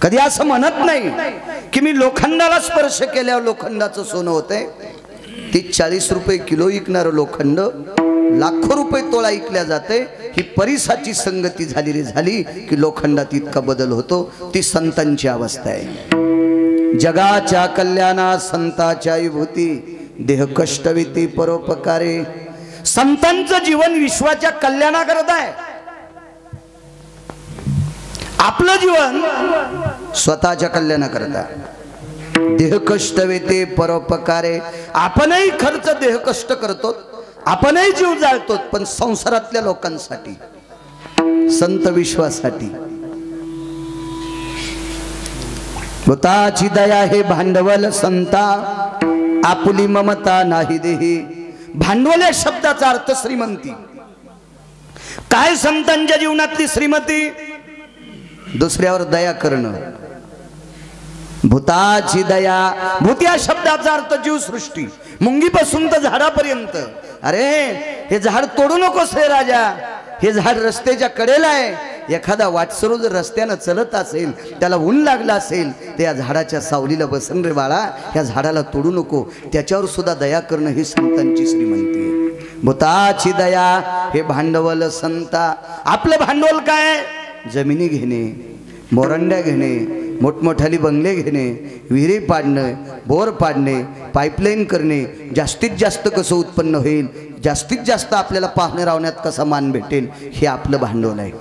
कधी असं म्हणत नाही की मी लोखंडाला स्पर्श केल्यावर लोखंडाचं सोनं होतंय। ती 40 रुपये किलो विकणारं लोखंड लाखो रुपये तोळा विकल्या जाते। ही परिसाची संगती झाली की लोखंडात इतका बदल होतो। ती संतांची अवस्था आहे। जगाच्या कल्याणा संताच्या विभूती देह कष्टविती परोपकारे। संतांचं जीवन विश्वाच्या कल्याणाकरता आहे। आपलं जीवन स्वतःच्या कल्याणाकरता। देह कष्टविती परोपकारे। आपणही खर्च देह कष्ट करतो, आपणही जीव जाळतो, पण संसारातल्या लोकांसाठी, संत विश्वासाठी। भूताची दया हे भांडवल संता आपुली ममता नाही देही। भांडवल या शब्दाचा अर्थ श्रीमंती। काय संतांच्या जीवनातली श्रीमंती? दुसऱ्यावर दया करणं। भूताची दया, भूत या शब्दाचा अर्थ जीवसृष्टी, मुंगीपासून तर झाडापर्यंत। अरे हे झाड तोडू नकोस रे राजा, हे झाड रस्त्याच्या कडेला आहे। एखादा वाटसरू जर रस्त्यानं चलत असेल, त्याला ऊन लागला असेल, तर या झाडाच्या सावलीला बसन रे बाळा, ह्या झाडाला तोडू नको। त्याच्यावर सुद्धा दया करणं ही संतांची श्रीमंती आहे। भूताची दया हे भांडवल संता। आपलं भांडवल काय? जमिनी घेणे, मोरंड्या घेणे, मोठमोठाली बंगले घेणे, विहिरी पाडणे, बोर पाडणे, पाईपलाईन करणे, जास्तीत जास्त कसं उत्पन्न होईल, जास्तीत जास्त आपल्याला पाहणे रावण्यात कसा मान भेटेल, हे आपलं भांडवल आहे।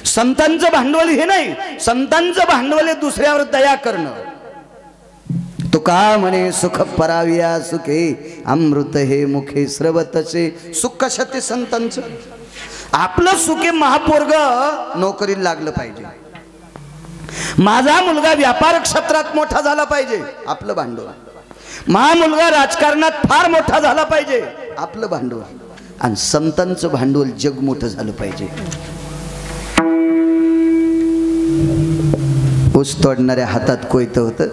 संतांचं भांडवल हे नाही। संतांचं भांडवल हे दुसऱ्यावर दया करणं। तुका म्हणे सुख पराविया सुखे अमृत हे मुखे स्रवतसे। सुख कशात? संतांचं। आपलं सुख हे महापोरग नोकरीला लागलं पाहिजे, माझा मुलगा व्यापार क्षेत्रात मोठा झाला पाहिजे, आपलं भांडवल। माझा मुलगा राजकारणात फार मोठा झाला पाहिजे, आपलं भांडवल। आणि संतांचं भांडवल जग मोठं झालं पाहिजे। ऊस तोडणाऱ्या हातात कोयतं होतं।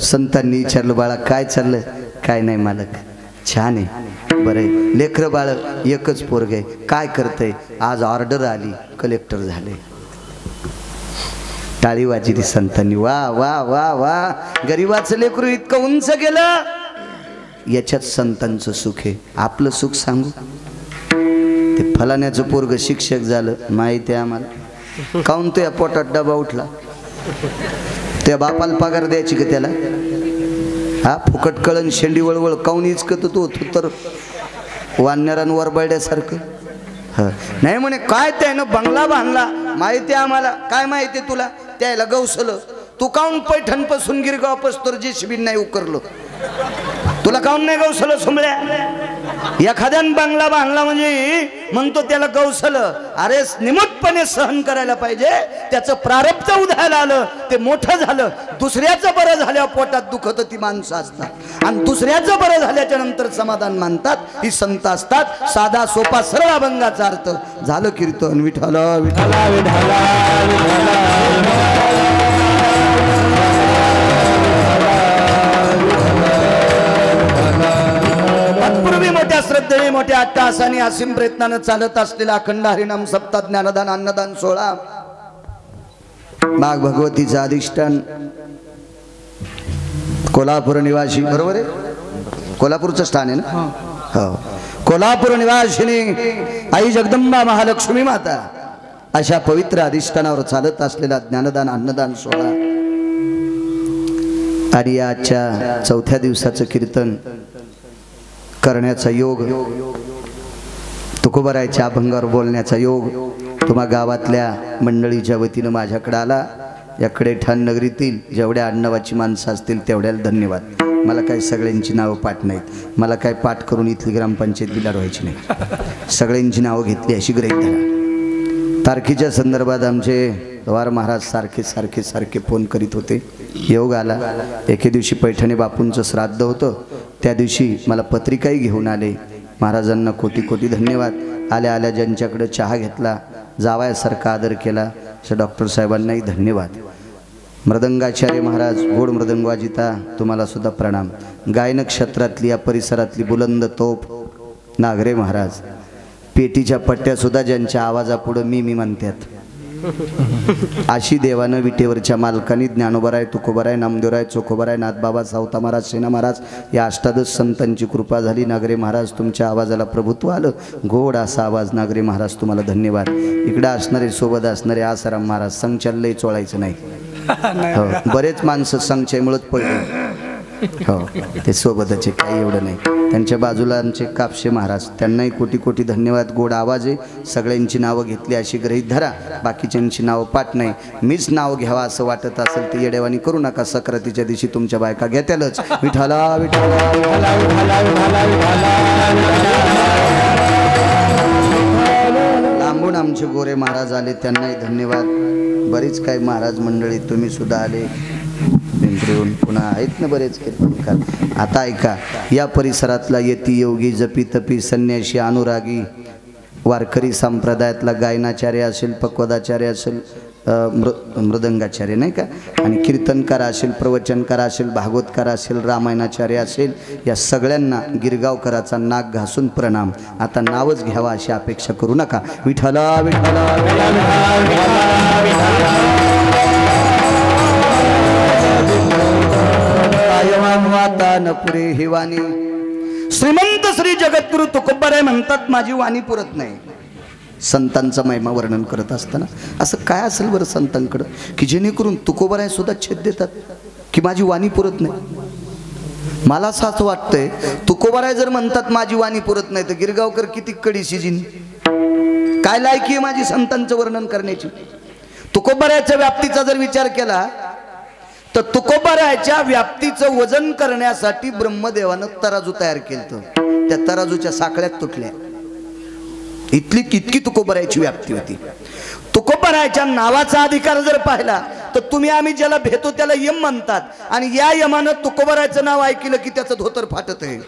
संतांनी विचारलं, बाळा काय चाललं? काय नाही मालक, छान आहे, बरं। लेकर बाळ एकच पोरग आहे, काय करतंय? आज ऑर्डर आली, कलेक्टर झाले। टाळी वाजली संतांनी, वा वा वा वा, गरीबाचं लेकरू इतकं उंच गेलं। याच्यात संतांचं सुख आहे। आपलं सुख सांगू? ते फलाण्याचं पोरग शिक्षक झालं, माहिती आहे आम्हाला। काऊन तो या पोटात डबा उठला? त्या बापाला पगार द्यायची का त्याला? हा फुकट कळण शेंडी वळवळ काऊन इचकत तो तर वानरांवर बळड्यासारखं। नाही म्हणे काय त्यानं बंगला बांधला, माहिती आहे आम्हाला। काय माहिती आहे तुला? त्याला गवसलं। तू काऊन पैठण पासून गिरगाव पस्तोर जेसीबी नाही उकरलो? तुला काऊन नाही गवसलं सुमळ्या? एखाद्यानं बंगला बांधला म्हणजे म्हणतो त्याला गवसलं। अरे निमूटपणे सहन करायला पाहिजे। त्याचं प्रारब्ध उधायला आलं, ते मोठं झालं। दुसऱ्याचं बरं झाल्यावर पोटात दुखत ती माणसं असतात, आणि दुसऱ्याचं बरं झाल्याच्या नंतर समाधान मानतात, ही संत असतात। साधा सोपा सरळ अभंगाचा अर्थ झालं कीर्तन विठ्ठला विठ्ठला विठ्ठला तत्पूर्वी मोठ्या श्रद्धेने, मोठ्या अट्टहासाने, असीम प्रयत्नानं चालत असलेला अखंड हरिनाम सप्ताह ज्ञानदान अन्नदान सोहळा माघ भगवतीचं अधिष्ठान कोल्हापूर निवासी, बरोबर आहे? कोल्हापूरचं स्थान आहे ना? हो। कोल्हापूर निवासिनी आई जगदंबा महालक्ष्मी माता अशा पवित्र अधिष्ठानावर चालत असलेला ज्ञानदान अन्नदान सोहळा आणि आजच्या चौथ्या दिवसाचं कीर्तन करण्याचा योग, तुकोबारायच्या अभंगावर बोलण्याचा योग तुम्हा गावातल्या मंडळीच्या वतीनं माझ्याकडे आला। याकडे ठाण नगरीतील जेवढ्या आडनावाची माणसं असतील तेवढ्याला धन्यवाद। मला काही सगळ्यांची नावं पाठ नाहीत, मला काय पाठ करून इथली ग्रामपंचायत बिलार व्हायची नाही। सगळ्यांची नावं घेतली अशी गृहीत धरा। तारखेच्या संदर्भात आमचे वार महाराज सारखे सारखे सारखे फोन करीत होते। योग आला। एके दिवशी पैठणे बापूंचं श्राद्ध होतं, त्या दिवशी मला पत्रिकाही घेऊन आले। महाराजांना कोटी कोटी धन्यवाद। आल्या आल्या ज्यांच्याकडे चहा घेतला, जावयासारखा आदर केला, अशा डॉक्टर साहेबांनाही धन्यवाद। मृदंगाचार्य महाराज गोड मृदंग वाजिता, तुम्हाला सुद्धा प्रणाम। गायन क्षेत्रातली या परिसरातली बुलंद तोप नागरे महाराज, पेटीच्या पट्ट्या सुद्धा ज्यांच्या आवाजापुढं मी म्हणतात, अशी देवानं विटेवरच्या मालकानी ज्ञानोबराय तुकोबराय नामदेवराय चोखोबराय नाथबाबा सावता महाराज सेना महाराज या अष्टादश संतांची कृपा झाली. नागरे महाराज तुमच्या आवाजाला प्रभुत्व आलं. गोड असा आवाज नागरे महाराज तुम्हाला धन्यवाद. इकडे असणारे सोबत असणारे आसाराम महाराज संचललंय चोळायचं नाही. हो बरेच माणसं संचयमुळेच पडले. हो ते सोबतचे काही एवढं नाही. त्यांच्या बाजूला आमचे कापशे महाराज त्यांनाही कोटी कोटी धन्यवाद. गोड आवाज आहे. सगळ्यांची नावं घेतली अशी गृहीत धरा. बाकीच्यांची नावं पाठ नाही. मीच नाव घ्यावा असं वाटत असेल ते येडेवानी करू नका. सक्रातीच्या दिवशी तुमच्या बायका घेत्यालच. विठाला विठाला विठाला विठाला विठाला विठाला. लांबून आमचे गोरे महाराज आले त्यांनाही धन्यवाद. बरीच काही महाराज मंडळी तुम्ही सुद्धा आले. पिंपरीहून पुन्हा आहेत ना बरेच कीर्तनकार. आता ऐका या परिसरातला यती योगी जपी तपी संन्याशी अनुरागी वारकरी संप्रदायातला गायनाचार्य असेल पक्वदाचार्य असेल मृदंगाचार्य नाही का आणि कीर्तनकार असेल प्रवचनकार असेल भागवतकार असेल रामायणाचार्य असेल या सगळ्यांना गिरगावकराचा नाक घासून प्रणाम. आता नावच घ्यावा अशी अपेक्षा करू नका. विठ्ठला विठ्ठला पुरे ही वाणी. श्रीमंत श्री जगद्गुरु तुकोबाराय म्हणतात माझी वाणी पुरत नाही. संतांचा महिमा वर्णन करत असताना असं काय असेल बरं संतांकडं की जेणेकरून तुकोबाराय सुद्धा छेद देतात की माझी वाणी पुरत नाही. मला असं वाटतंय तुकोबाराय जर म्हणतात माझी वाणी पुरत नाही तर गिरगावकर किती कडी शिजीन. काय लायकी आहे माझी संतांचं वर्णन करण्याची. तुकोबारायच्या व्याप्तीचा जर विचार केला तर तुकोबारायच्या व्याप्तीचं वजन करण्यासाठी ब्रह्मदेवानं तराजू तयार केलं. त्या तराजूच्या साखळ्यात तुटल्या. इतकी तुकोबारायची व्याप्ती होती. तुकोबारायच्या नावाचा अधिकार जर पाहिला तर तुम्ही आम्ही ज्याला भेटतो त्याला यम म्हणतात आणि या यमानं तुकोबारायचं नाव ऐकलं की त्याचं धोतर फाटत आहे.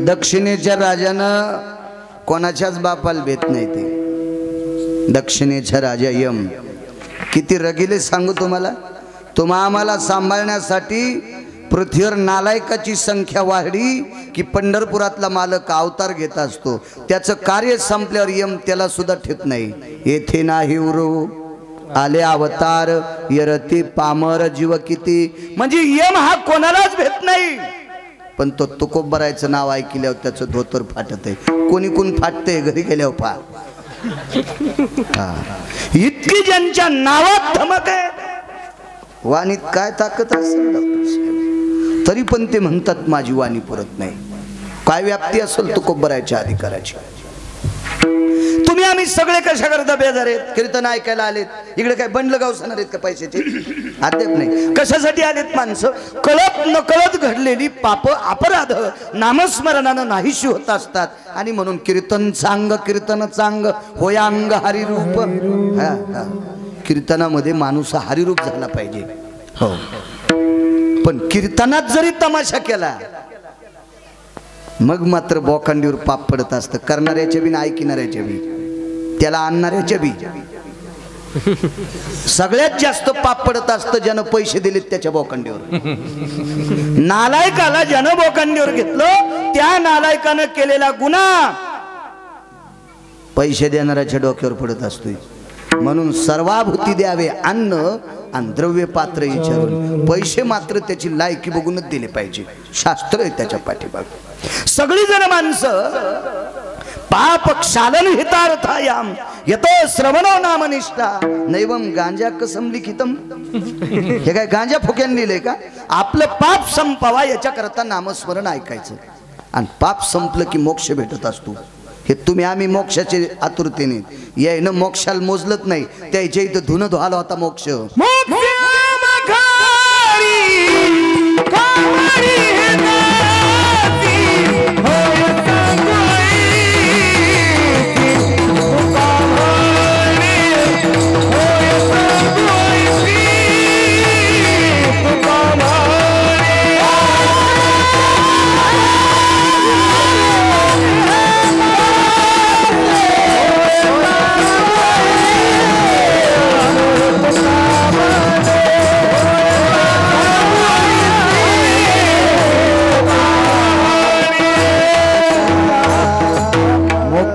दक्षिणेच्या राजानं कोणाच्याच बापाला भेट नाही. ते दक्षिणेचा राजा यम किती रगिले सांगू तुम्हाला. आम्हाला सांभाळण्यासाठी पृथ्वीवर नालायकाची संख्या वाढली की पंढरपुरातला मालक अवतार घेत असतो. त्याचं कार्य संपल्यावर यम त्याला सुद्धा ठेवत नाही. येथे नाही उरू आले अवतार यरती पामर जीव किती. म्हणजे यम हा कोणालाच भेट नाही. पण तो तुकोबारायचं नाव ऐकल्यावर त्याचं धोतर फाटत आहे. कोणी कोण फाटतंय घरी गेल्यावर पा. इतकी ज्यांच्या नावात धमक आहे. वाणीत काय ताकद असेल डॉक्टर साहेब तरी पण ते म्हणतात माझी वाणी पुरत नाही. काय व्याप्ती असेल तुकोबारायच्या अधिकाराची. तुम्ही आम्ही सगळे कशा करता बेजार आहेत. कीर्तन ऐकायला आलेत. इकडे काय बंडलं गावसणार आहेत का पैशाचे अद्याप नाही. कशासाठी आलेत माणसं. कळत नकळत घडलेली पाप अपराध नामस्मरणानं नाहीशी होत असतात आणि म्हणून कीर्तन चांग होयांग हरिरूप. कीर्तनामध्ये माणूस हरिरूप झाला पाहिजे. हो पण कीर्तनात जरी तमाशा केला मग मात्र बोकांडीवर पाप पडत असतं. करणाऱ्याच्या बी ऐकणाऱ्याच्या बी त्याला आणणाऱ्याच्या बी. सगळ्यात जास्त पाप पडत असतं ज्यानं पैसे दिलेत त्याच्या बोकांडीवर. नालायकाला ज्यानं बोकांडीवर घेतलं त्या नालायकानं केलेला गुन्हा पैसे देणाऱ्याच्या डोक्यावर पडत असतोय. म्हणून सर्वाभूती द्यावे अन्न आणि द्रव्य पात्र विचारून, पैसे मात्र त्याची लायकी बघूनच दिले पाहिजे. शास्त्र आहे त्याच्या पाठीमागे. सगळी जण माणसं पाप क्षालन हितार्थायाम यतो श्रवणो नाम निष्ठा नैवम गांजा कसम लिखितम. हे काय गांजा फुक्यान लिहिलंय का? आपलं पाप संपवा याच्याकरता नामस्मरण ऐकायचं आणि पाप संपलं की मोक्ष भेटत असतो. हे तुम्ही आम्ही मोक्षाचे आतुरतेने यायनं मोक्षाला मोजलत नाही. त्याच्या इथं धुन धुवाला होता मोक्ष.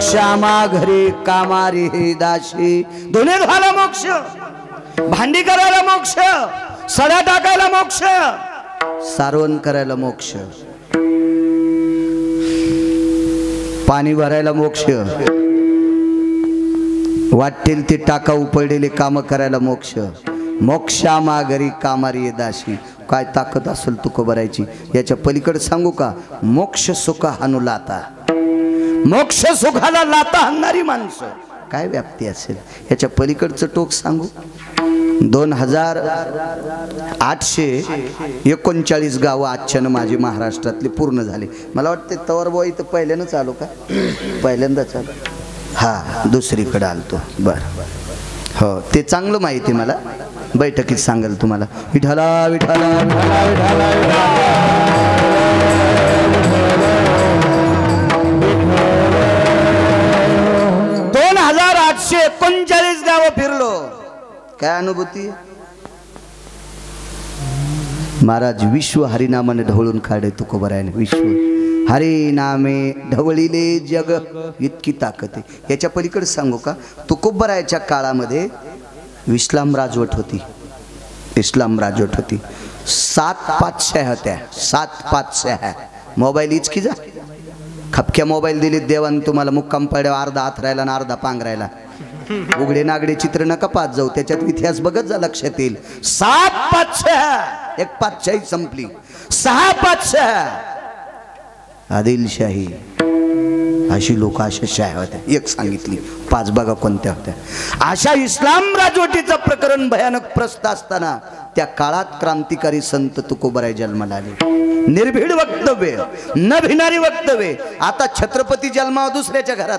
श्यामा घरी कामारी हे दाशी. दोन्ही झाला मोक्ष. भांडी करायला मोक्ष, सडा टाकायला मोक्ष, सारवण करायला मोक्ष, पाणी भरायला मोक्ष, वाटेल ते टाका उपडलेले काम करायला मोक्ष. मोक्षामा घरी कामारी हे दाशी. काय ताकद असेल तुको भरायची. याच्या पलीकडे सांगू का? मोक्ष सुख हानू लाता. मोक्ष सुखाला लाता हाणणारी माणसं काय व्याप्ती असेल. याच्या पलीकडचं टोक सांगू. 2839 गावं आजच्यानं माझी महाराष्ट्रातले पूर्ण झाले. मला वाटते तवरबॉय इथं पहिल्यानंच आलो का? पहिल्यांदाच आलो. हा, दुसरीकडे आलतो. बरं, हो, ते चांगलं माहिती मला. बैठकीत सांगेल तुम्हाला. विठाला विठाला विठाला विठाला 2839 गावं फिरलो. काय अनुभूती. महाराज विश्व हरिनामाने ढवळून काढे तुकोबरायने. विश्व हरिनामे ढवळीले जग इतकी ताकद आहे. याच्या पलीकडे सांगू का? तुकोबरायच्या काळामध्ये इस्लाम राजवट होती. इस्लाम राजवट होती. 7 पातशाह्या होत्या. 7 पातशाह्या. मोबाईल इचकी जा. खपक्या मोबाईल दिले देवान तुम्हाला. मुक्काम पाड्यावर अर्धा हात राहिला आणि अर्धा पांग राहिला. उघडे नागडे चित्र नका पाहत जाऊ. त्याच्यात इतिहास बघत जा, लक्षात येईल. 7 पातशाह्या. एक पातशाही संपली. 6 पातशाह्या. आदिलशाही. अशी लोक अशा शाह्या होत्या. एक सांगितली. 5 बघा कोणत्या होत्या. अशा इस्लाम राजवटीचं प्रकरण भयानक प्रस्त असताना त्या काळात क्रांतिकारी संत तुकोबराय जन्माला आले. निर्भीड वक्तव्य, न भिणारी वक्तव्य. आता छत्रपती जन्मावर दुसऱ्याच्या घरात.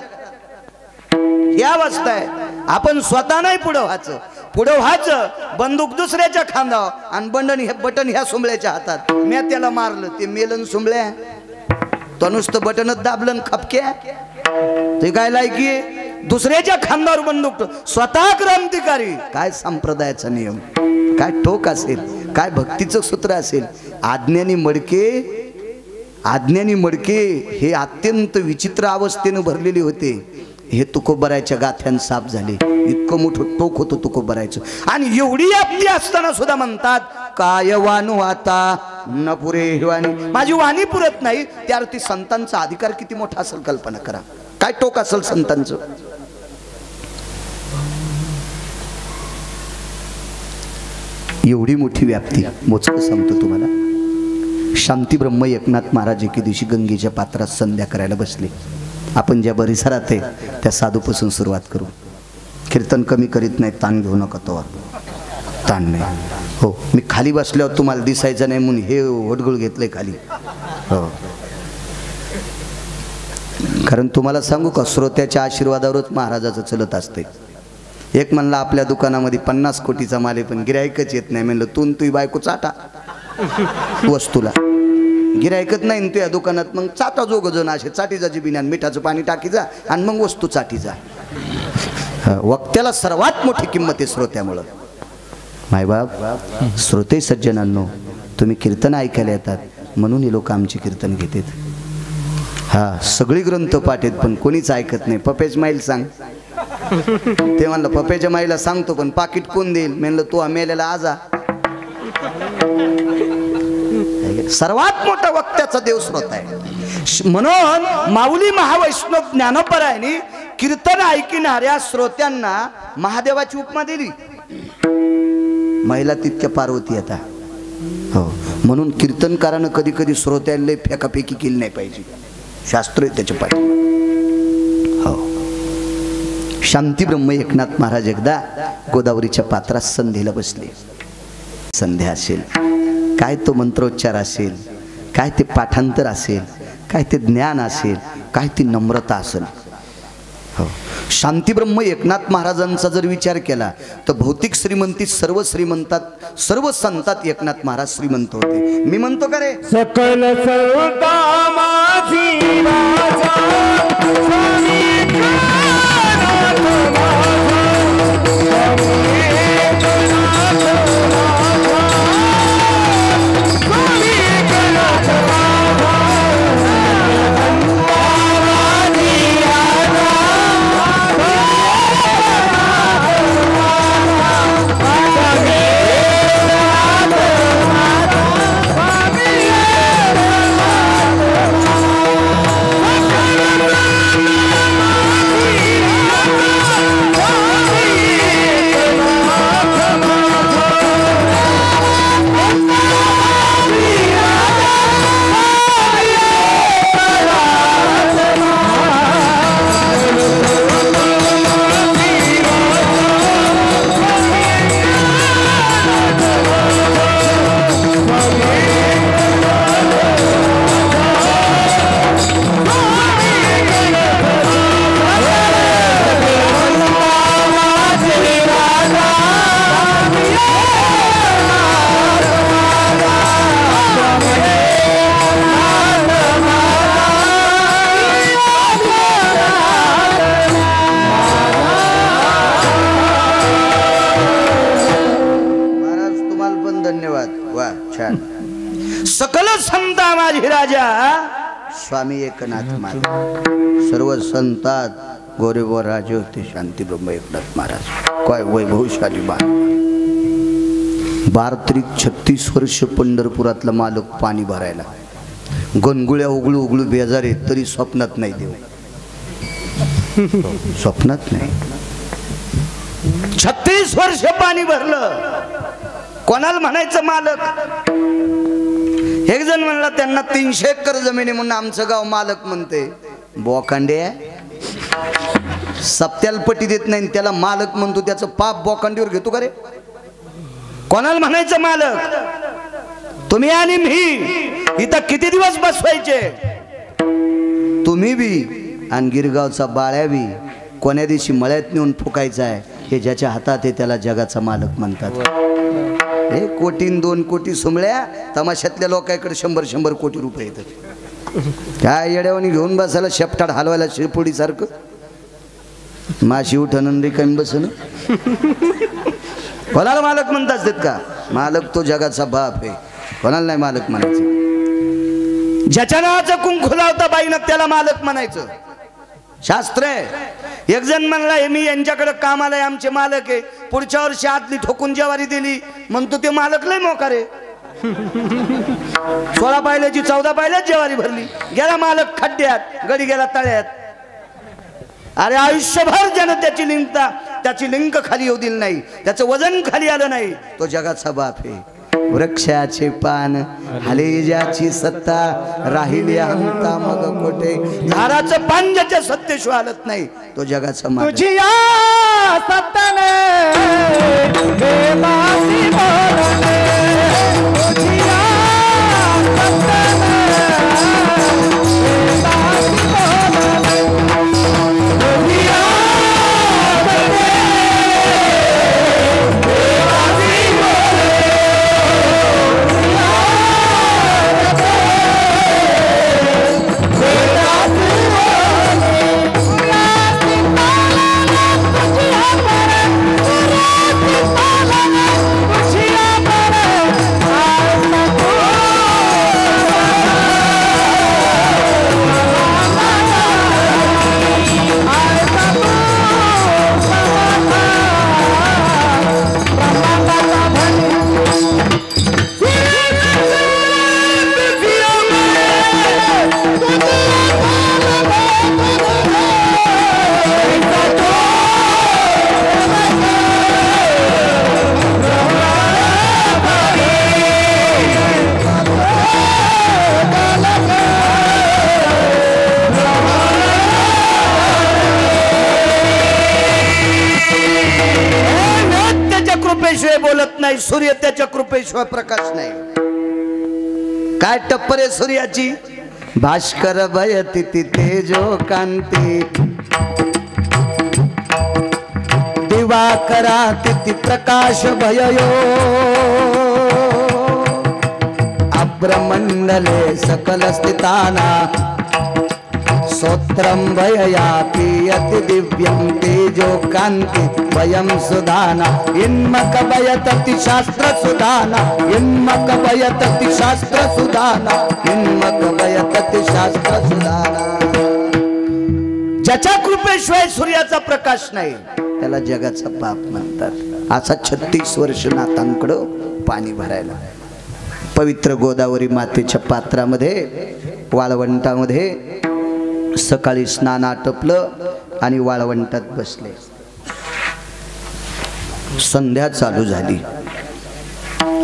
ही अवस्था आहे. आपण स्वतः नाही पुढं व्हायचं. पुढं व्हायचं बंदूक दुसऱ्याच्या खांदावर आणि बटन ह्या सुंबळ्याच्या हातात. मी त्याला मारलं, ते मेलन सुंबळ्या. तो नुसतं बटनच दाबलं खपक्या. ते काय लायकी. दुसऱ्याच्या खांदावर बंदूक. स्वतः क्रांतिकारी. काय संप्रदायाचा नियम, काय टोक असेल, काय भक्तीचं सूत्र असेल. आज्ञानी मडके हे अत्यंत विचित्र अवस्थेनं भरलेले होते. हे तुकोबरायच्या गाथ्यान साफ झाले. इतकं मोठं टोक होतं तुकोबरायचं. आणि एवढी व्याप्ती असताना सुद्धा म्हणतात काय वाणू आता न पुरे वाणी. माझी वाणी पुरत नाही. त्यावरती संतांचा अधिकार किती मोठा असेल कल्पना करा. काय टोक असेल संतांचं. एवढी मोठी व्याप्ती. मोजकं सांगतो तुम्हाला. शांती ब्रह्म एकनाथ महाराज एके दिवशी गंगेच्या पात्रात संध्या करायला बसले. आपण ज्या परिसरात आहे त्या साधूपासून सुरुवात करू. कीर्तन कमी करीत नाही. ताण घेऊ नका. तो ताण नाही. हो, मी खाली बसल्यावर तुम्हाला दिसायचं नाही म्हणून हे वडगुळ घेतलंय खाली. हो, कारण तुम्हाला सांगू का, श्रोत्याच्या आशीर्वादावरच महाराजाचं चलत असते. एक म्हणला आपल्या दुकानामध्ये 50 कोटीचा माल आहे पण गिरायकच येत नाही. म्हणलं तुझी बायको चाटा वस्तूला. गिरायकत नाही तुझ्या दुकानात. मग चाटा जोग जण असे चाटी जा जिबिन्यान मिठाचं पाणी टाकी जा आणि मग वस्तू चाटी जा. वक्त्याला सर्वात मोठी किंमत आहे श्रोत्यामुळं. मायबाप, श्रोते सज्जनांनो, तुम्ही कीर्तन ऐकायला येतात म्हणून हे लोक आमची कीर्तन घेतात. हा, सगळी ग्रंथ पाठ आहेत पण कोणीच ऐकत नाही. पपेज माईल सांग. ते म्हणलं पप्याच्या माईला सांगतो पण पाकिट कोण देईल. म्हणलं तू मेलेला आजा. सर्वात मोठा वक्त्याचा देवस्रोत आहे. म्हणून माऊली महावैष्णव ज्ञानपरायणी कीर्तन ऐकणाऱ्या श्रोत्यांना महादेवाची उपमा दिली. महिला तितक्या पार्वती आता. हो, म्हणून कीर्तनकारानं कधी कधी श्रोत्यांना फेकाफेकी केली नाही पाहिजे. शास्त्र आहे त्याच्या पाठी. हो, शांती ब्रह्म एकनाथ महाराज एकदा गोदावरीच्या पात्रात संध्येला बसले. संध्या असेल, काय तो मंत्रोच्चार असेल, काय ते पाठांतर असेल, काय ते ज्ञान असेल, काय ती नम्रता असेल. हो, शांती ब्रह्म एकनाथ महाराजांचा जर विचार केला तर भौतिक श्रीमंतीत सर्व श्रीमंतात, सर्व संतात एकनाथ महाराज श्रीमंत होते. मी म्हणतो का रे, सकल सर्वता माझी राजा स्वामी सकल संता माझी राजा स्वामी एकनाथ महाराज. सर्व संतात गोरेगोर राजे होते शांती ब्रह्म एकनाथ महाराज. काय वैभवशाली महाराज. 32-36 वर्ष पंढरपुरातला मालक पाणी भरायला. गणगुळ्या उघडू उघडू बेजार आहेत तरी स्वप्नात नाही देव. स्वप्नात नाही. 36 वर्ष पाणी भरलं. कोणाला म्हणायचं मालक. एक जण म्हणला त्यांना 300 एकर जमिनी म्हणून आमचं गाव मालक म्हणते. बोकांडे सप्त्याला पटी देत नाही त्याला मालक म्हणतो. त्याचं पाप बोकांडीवर घेतो का रे. कोणाला म्हणायचं मालक. तुम्ही आणि मी इथं किती दिवस बसवायचे. तुम्ही बी आणि गिरगावचा बाळ्या बी कोण्या दिवशी मळ्यात नेऊन फुकायचा आहे. हे ज्याच्या हातात आहे त्याला जगाचा मालक म्हणतात. 1 कोटी 2 कोटी सुमळ्या तमाशातल्या लोकांकडे 100-100 कोटी रुपये येतात. काय येड्यावानी घेऊन बसायला शेपटाड हलवायला शिरपोडी सारखं. माशी उठण रिकामी बसन. कोणाला मालक म्हणतात का. मालक तो जगाचा बाप आहे. कोणाला नाही मालक म्हणायचं. ज्याच्या नावाचं कुंकू लावता बाईनं त्याला मालक म्हणायचं. शास्त्र आहे. एक जण म्हणला हे मी यांच्याकडे कामाला आहे आमचे मालक आहे. पुढच्या वर्षी आतली ठोकून ज्वारी दिली म्हणतो ते मालक लय मोकारे. 16 पायल्याची 14 पायल्यात ज्वारी भरली. गेला मालक खड्ड्यात. गडी गेला तळ्यात. अरे आयुष्यभर जनतेची लिंगता त्याची लिंक खाली येऊ दिली नाही. त्याचं वजन खाली आलं नाही. तो जगाचा बाप आहे. वृक्षाचे पान हले ज्याची सत्ता राहिली अंता मग कोठे. झाडाचं पान ज्याच्या सत्तेशिवाय हलत नाही तो जगाचा मालक. तुझी या सत्ताने बेबासी बोलणे. तुझी या सत्ताने बेबासी बोलणे. तुझी या सत्ताने कृपेशिवाय बोलत नाही, सूर्य त्याच्या कृपेशिवाय प्रकाश नाही. काय टप्पर आहे सूर्याची? भास्कर भयति तेजो कांती, दिवाकरा तिथि प्रकाश भययो, अब्रमंडले सकल स्थिताना स्तोत्रम भयया पीयति दिव्यं तेजो कांति वयं सुधाना, इन्मक भयतति शास्त्र सुधाना, इन्मक भयतति शास्त्र सुधाना, इन्मक भयतति शास्त्र सुधाना. ज्याच्या कृपेशिवाय सूर्याचा प्रकाश नाही त्याला जगाचा बाप म्हणतात. असा 36 वर्ष नाथांकडं पाणी भरायला पवित्र गोदावरी मातेच्या पात्रामध्ये वाळवंटामध्ये सकाळी स्नान आटपलं आणि वाळवंटात बसले. संध्या चालू झाली.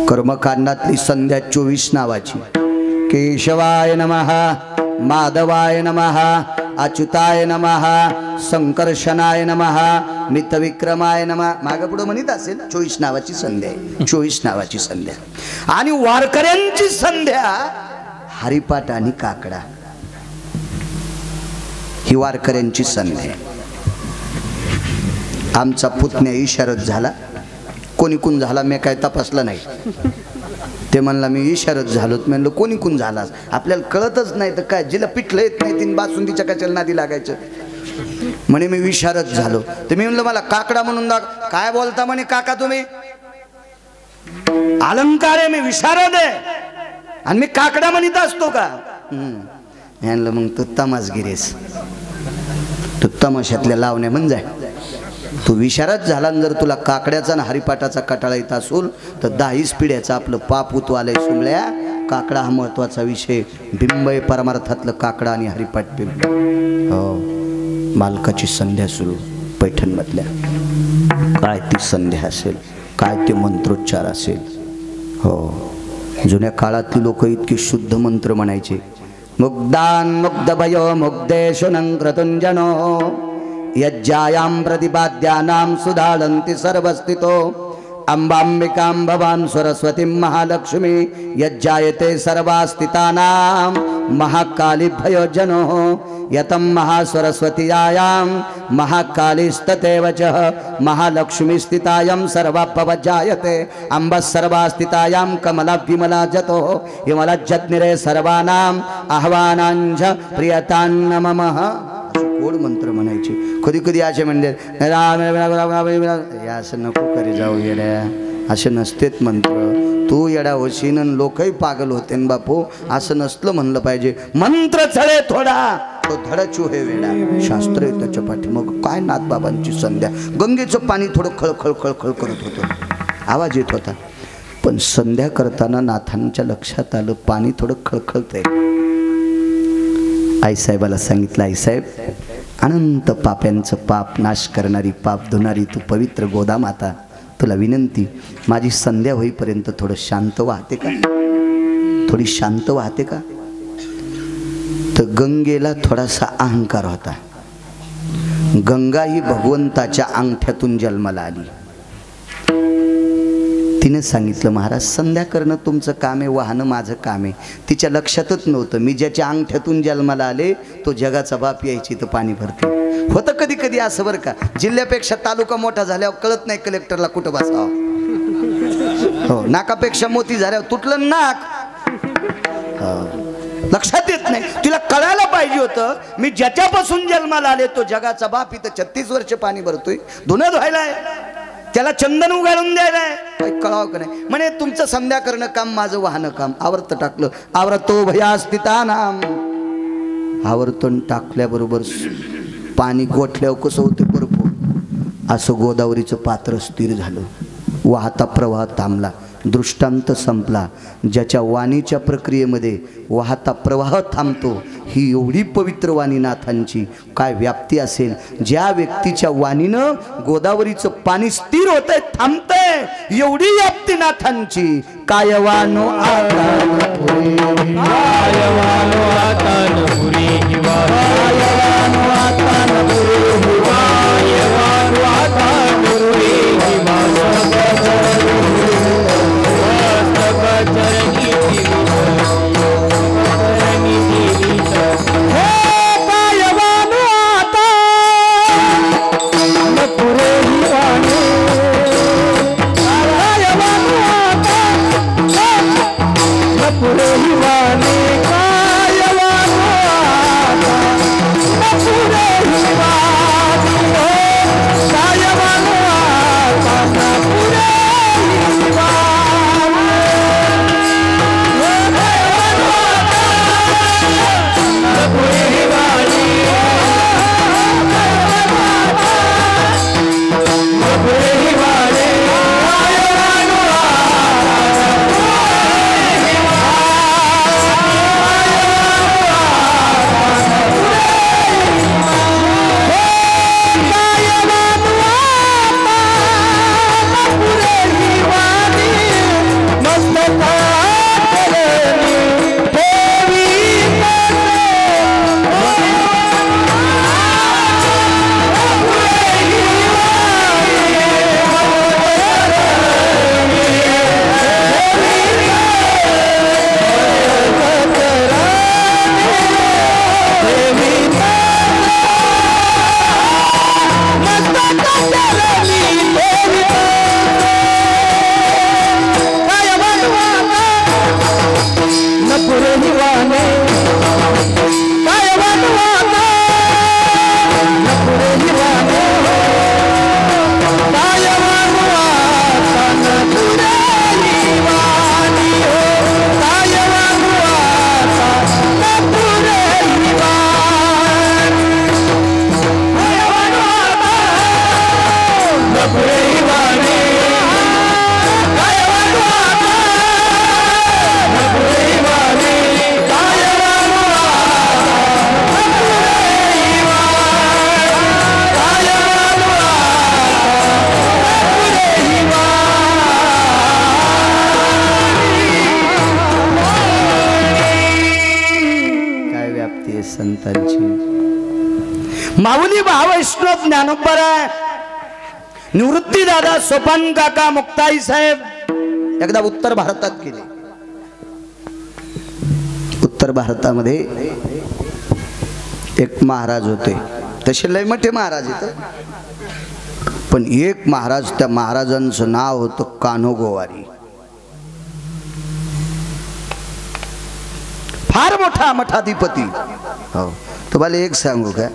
कर्मकांडातली संध्या 24 नावाची. केशवाय नमः, माधवाय नमः, अच्युताय नमः, संकर्षणाय नमः, मितविक्रमाय नमः. मागं पुढं म्हणत असेल 24 नावाची संध्या आहे. 24 नावाची संध्या. आणि वारकऱ्यांची संध्या हरिपाठ आणि काकडा ही वारकऱ्यांची संध्या. आमचा पुतण्या इशारत झाला. कोणी कोण झाला मी काय तपासलं नाही. ते म्हणला मी इशारत झालो. म्हणलं कोणी कोण झाला? आपल्याला कळतच नाही तर काय, जिला पिठलं येत नाही तीन बासुंदीच्या कशाला नादी लागायचं. म्हणे मी विशारद झालो. तर मी म्हणलं मला काकडा म्हणून दाख. काय बोलता म्हणे काका तुम्ही? अलंकार आहे, मी विशारद आहे आणि मी काकडा म्हणत असतो का? म्हणलं मग तू तमासगिरीस, तू तमाशातल्या लावण्या म्हण जाय. तू विशारद झाला. जर तुला काकड्याचा आणि हरिपाठाचा कटाळा येत असूल तर 10 पिढ्याचा आपलं पाप उतवालय सुमळ्या. काकडा हा महत्वाचा विषय. बिंबय परमार्थातलं काकडा आणि हरिपाठ बिंब. हो, मालकाची संध्या सुरू पैठणमधल्या. काय ती संध्या असेल, काय ते मंत्रोच्चार असेल. हो, जुन्या काळातली लोक इतकी शुद्ध मंत्र म्हणायचे. मुग्धान मुग्ध भयो मुग्धेषु नंक्रतुंजनो, यज्जायां प्रतिपाद्यानां सुधाळन्ति सर्वस्थितो, अंबांबिकां भवां सरस्वतीं महालक्ष्मी, यज्जायते सर्वास्थितानां महाकाली भयोजनो, यतं महासरस्वतीयां महाकालीस्ततेव च महालक्ष्मी स्थितायां सर्वापवजायते, अंब सर्वास्थितायां कमला विमला जतो हिमलज्जत्निरे सर्वानां आह्वानांच प्रियतां नमः. गोड मंत्र म्हणायचे. कधी कधी असे म्हणजे असं नको करी जाऊ येड्या, असे नसतेत मंत्र. तू येडा होशीन लोकही पागल होते न बापू. असं नसलं म्हणलं पाहिजे. मंत्र चढे थोडा तो धडचू हे वेडा. शास्त्र आहे त्याच्या पाठी. मग काय नाथ बाबांची संध्या. गंगेचं पाणी थोडं खळखळ खळखळ करत होतं, आवाज येत होता. पण संध्या करताना नाथांच्या लक्षात आलं पाणी थोडं खळखळतंय. आईसाहेबाला सांगितलं, आईसाहेब अनंत पाप्यांचं पाप नाश करणारी, पाप धुणारी तू पवित्र गोदामाता, तुला विनंती, माझी संध्या होईपर्यंत थोडं शांत वाहते का? थोडी शांत वाहते का? तर गंगेला थोडासा अहंकार होता. गंगा ही भगवंताच्या अंगठ्यातून जन्माला आली. तिने सांगितलं, महाराज संध्या करणं तुमचं काम आहे, वाहनं माझं काम आहे. तिच्या लक्षातच नव्हतं मी ज्याच्या अंगठ्यातून जन्माला आले तो जगाचा बाप यायची तर पाणी भरते. होतं कधी कधी असं बरं का. जिल्ह्यापेक्षा तालुका मोठा झाल्यावर कळत नाही कलेक्टरला कुठं बसावं. हो, नाकापेक्षा मोती झाल्यावर तुटलं नाक. लक्षात येत नाही. तिला कळायला पाहिजे होतं मी ज्याच्यापासून जन्माला आले तो जगाचा बाप इथं 36 वर्ष पाणी भरतोय, धुणं धुवायलाय, त्याला चंदन उगाळून द्यायलाय. काही कळावं का नाही. म्हणे तुमचं संध्या करणं काम, माझं वाहनं काम. आवर्त टाकलं. आवरतो भयास्थितानाम. आवर्तन टाकल्याबरोबर पाणी गोठल्यावर कसं होते बरोबर असं गोदावरीचं पात्र स्थिर झालं. वाहता प्रवाह थांबला. दृष्टांत संपला. ज्याच्या वाणीच्या प्रक्रियेमध्ये वाहता प्रवाह थांबतो ही एवढी पवित्र वाणी नाथांची काय व्याप्ती असेल. ज्या व्यक्तीच्या वाणीनं गोदावरीचं पाणी स्थिर होतंय, थांबतंय, एवढी व्याप्ती नाथांची. कायवानो आतानपुरी, कायवानो आतानपुरी, कायवानो आतानपुरी, कायवानो आतानपुरी, माऊली महावैष्णव ज्ञानोबराय, निवृत्ती दादा, सोपान काका, मुक्ताई साहेब एकदा उत्तर भारतात गेले. उत्तर भारतामध्ये एक महाराज होते, तसे लय मोठे महाराज इथं, पण एक महाराज, त्या महाराजांचं नाव होतं कान्होगोवारी. फार मोठा मठाधिपती. हो, तुम्हाला एक सांगू का,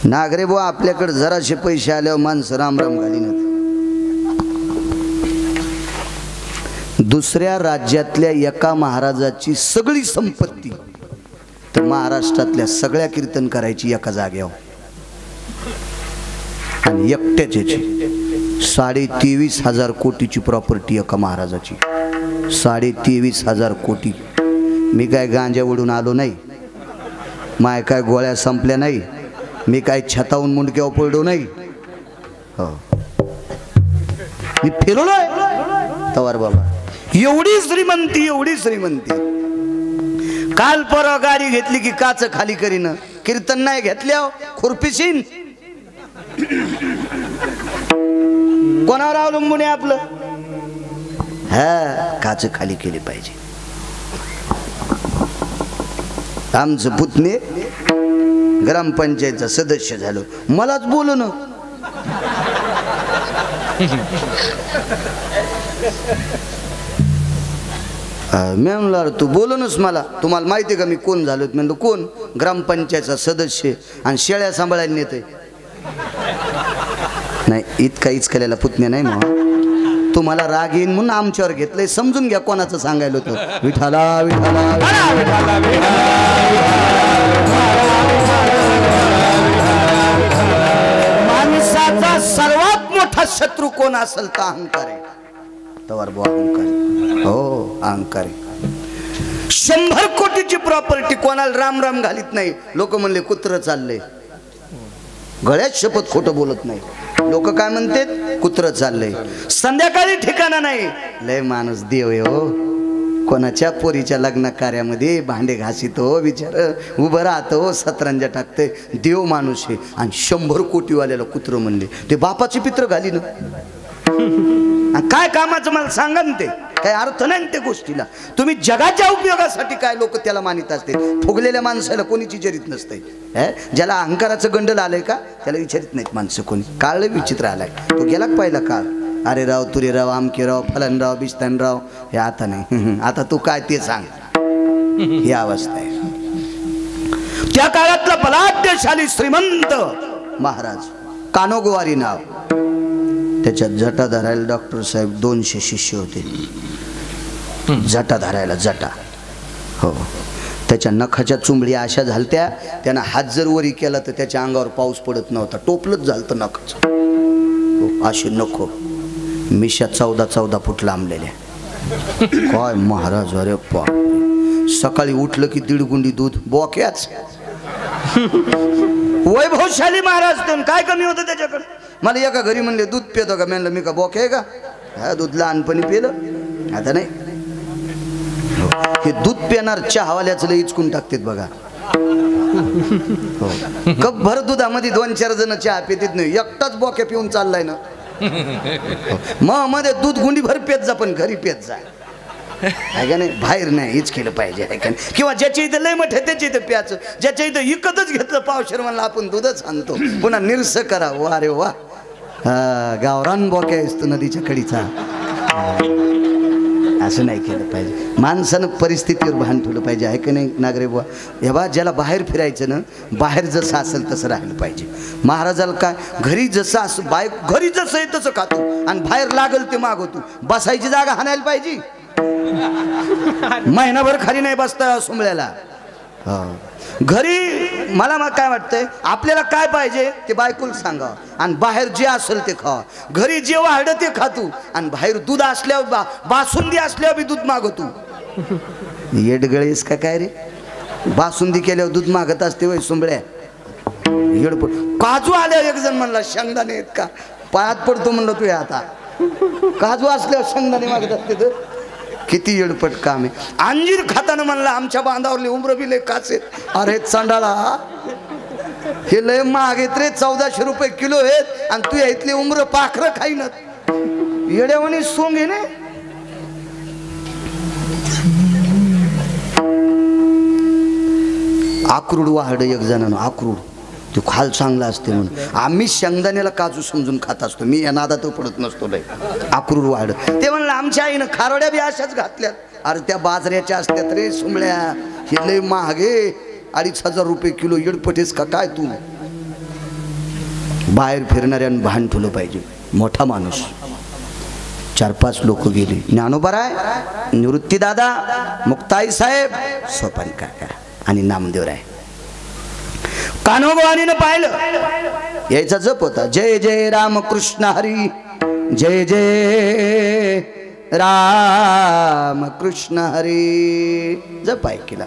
नागरे बुवा आपल्याकडे जराशे पैसे आल्यावर माणसं रामराम घालीन. दुसऱ्या राज्यातल्या एका महाराजाची सगळी संपत्ती तर महाराष्ट्रातल्या सगळ्या कीर्तन करायची एका जाग्यावर, आणि एकट्याची 23,500 कोटीची प्रॉपर्टी एका महाराजाची. 23,500 कोटी. मी काय गांजा उडून आलो नाही, माय काय गोळ्या संपल्या नाही, मी काय छतावून मुंडक्यावर पडलो नाही. हो, मी फिरलोय तवार बाबा. एवढी श्रीमंती, एवढी श्रीमंती. काल परवा गाडी घेतली की काच खाली करीन, कीर्तन नाही घेतल्या खुरपिशीन. कोणावर अवलंबून आहे आपलं? हा, काच खाली केली पाहिजे. आमचं पुतणे ग्रामपंचायतचा सदस्य झालो, मलाच बोलू ना. मी म्हणलं तू बोलूनच मला, तुम्हाला माहिती आहे का मी कोण झालो? म्हणलं कोण? ग्रामपंचायतचा सदस्य आणि शेळ्या सांभाळायला नेते. नाही, इतका इचकलेला पुतण्या नाही मग. तुम्हाला राग येईन म्हणून आमच्यावर घेतलंय, समजून घ्या कोणाचं सांगायला होतं. विठाला विठाला माणसाचा सर्वात मोठा शत्रू कोण असेल तर अहंकार आहे. तवर बुवा अहंकार. हो, अहंकार. 100 कोटीची प्रॉपर्टी कोणाला राम राम घालीत नाही. लोक म्हणले कुत्र चाललंय, गळ्यात शपथ खोटं बोलत नाही. लोक काय म्हणतात? कुत्र चाललंय. संध्याकाळी ठिकाणा नाही. लय माणूस देव आहे हो. कोणाच्या पोरीच्या लग्न कार्यामध्ये भांडे घासितो, विचार उभं राहतो, सतरंजा टाकते. देव माणूस आहे. आणि 100 कोटीवाल्याला कुत्र म्हणले, ते बापाची पित्र घाली ना. काय कामाचं मला सांगा ना. ते काय अर्थ नाही त्या गोष्टीला. तुम्ही जगाच्या उपयोगासाठी काय लोक त्याला मानित असते. फुगलेल्या माणसाला कोणीच विचारित नसते. ज्याला अहंकाराचं गंडल आलंय का त्याला विचारित नाहीत माणसं कोणी. काळ विचित्र आलाय. तो गेला पहिला काळ. अरे राव, तुरे राव, आमके राव, फलन राव, बिस्तान राव. हे आता नाही. आता तू काय ते सांग. ही अवस्था आहे. त्या काळातला बलाढ्यशाली श्रीमंत महाराज, कान्होगोवारी नाव. त्याच्यात जटा धरायला डॉक्टर साहेब 200 शिष्य होते. जटा धरायला जटा. हो, त्याच्या नखाच्या चुंबड्या अशा झालत्या, त्यानं हात जर वरी केला तर त्याच्या अंगावर पाऊस पडत नव्हता. टोपलंच झालतं नखाचं. हो, असे नको. मिशा 14 फूट लांबलेल्या. काय महाराज, अरे पा. सकाळी उठलं की 1.5 गुंडी दूध. बोक्याच. वैभवशाली महाराज. काय कमी होतं त्याच्याकडे? मला एका घरी म्हणले दूध पितो का? म्हणलं मी का बोके आहे का? हा, दूध लहानपणी पिलं, आता नाही. हे दूध पिणार चहावाल्याचं लय इचकून टाकतात बघा. हो, कप भर दुधामध्ये 2-4 जण चहा पितात नाही. एकटाच बोके पिऊन चाललाय ना. मग मध्ये दूध गुंडी भर पेत जा, पण घरी पेत जा. आहे का नाही? बाहेर नाही. हीच केलं पाहिजे. आहे का नाही? किंवा ज्याच्या इथं लय मोठे त्याच्या इथं प्याचं. ज्याच्या इथं इकतच घेतलं पावशेर म्हणलं आपण दूधच आणतो. पुन्हा निरस करा. वा रे वा. गावरान बोक्या असतो नदीच्या कडीचा. असं नाही केलं पाहिजे. माणसानं परिस्थितीवर भान ठेवलं पाहिजे. आहे का नाही नागरे बुवा? हे बा, ज्याला बाहेर फिरायचं ना, बाहेर जसं असेल तसं राहिलं पाहिजे. महाराजाला काय, घरी जसं असं घरी जसं आहे तसं खातो, आणि बाहेर लागल ते मागवतो. बसायची जागा हाणायला पाहिजे. महिनाभर खाली नाही बसता सुंबळ्याला. घरी मला काय वाटतंय, आपल्याला काय पाहिजे ते बायकोला सांगा, आणि बाहेर जे असेल ते खावा. घरी जे वाढलं ते खातो, आणि बाहेर दूध असल्यावर बासुंदी असल्यावर बी दूध मागवतो. येडगळेस का काय रे? बासुंदी केल्यावर दूध मागत असते वय सुंबळ्या. येडपट. काजू आल्यावर एक जण म्हणला शेंगदाणे आहेत का? पायात पडतो म्हणलं तू. आता काजू असल्यावर शेंगदाणे मागत असते तर किती येडपट काम आहे. अंजीर खाताना म्हणला आमच्या बांधावरले उमरं बिले काचे. अरे चांडाळा, हे लय महाग आहेत रे, 1400 रुपये किलो आहेत आणि तू इथले उमर पाखरं खाईनत येड्यावानी सोंग आहे ना. आक्रोड वाहड एक जणांना आक्रोड तो खाल चांगला असते म्हणून आम्ही शेंगदाण्याला काजू समजून खात असतो. मी या नादात पडत नसतो लय. आक्रोड वाहड ते म्हणलं आमच्या आईनं खारोड्या बी अशाच घातल्यात. अरे त्या बाजऱ्याच्या असत्यात रे सुंबळ्या, हे लय महागे 2500 रुपये किलो. येडपटेस का काय तू? बाहेर फिरणाऱ्यानं भान ठेवलं पाहिजे. मोठा माणूस 4-5 लोक गेले. ज्ञानोबाराय, निवृत्ती दादा, मुक्ताई साहेब, सोपान काका आणि नामदेवराय. कान्होबाईनं पाहिलं यायचा जप होता, जय जय राम कृष्ण हरी, जय जय राम कृष्ण हरी. जप ऐकला.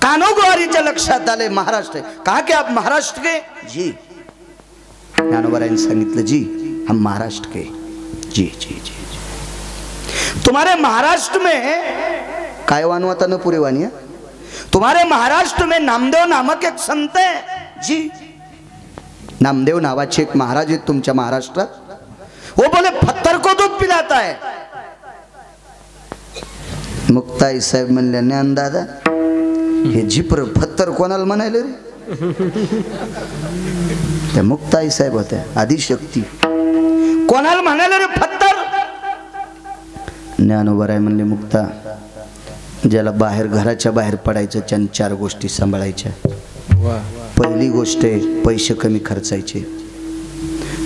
कान्होबाईच्या लक्षात आले महाराष्ट्र कहा कि आप महाराष्ट्र के? जी. ज्ञानोबारायने सांगितलं जी हम महाराष्ट्र के. जी जी जी. तुम्हारे महाराष्ट्र में काय वानवाता न पुरे वानिया, तुम्हारे महाराष्ट्र में नामदेव नामक एक संत है. जी. नामदेव नावाचे एक महाराज आहेत तुमच्या महाराष्ट्रात. वो बोले पत्थर को दूध पिलाता है. मुक्ताई साहेब म्हणले ज्ञान दादा हे जिपर पत्थर कोणाला म्हणाले रे? त्या मुक्ताई साहेब होत्या आदिशक्ती. कोणाला म्हणाले रे पत्थर? ज्ञानोबाराय म्हणले मुक्ता, ज्याला बाहेर घराच्या बाहेर पडायचं त्याने 4 गोष्टी सांभाळायच्या. पहिली गोष्ट आहे पैसे कमी खर्चायचे.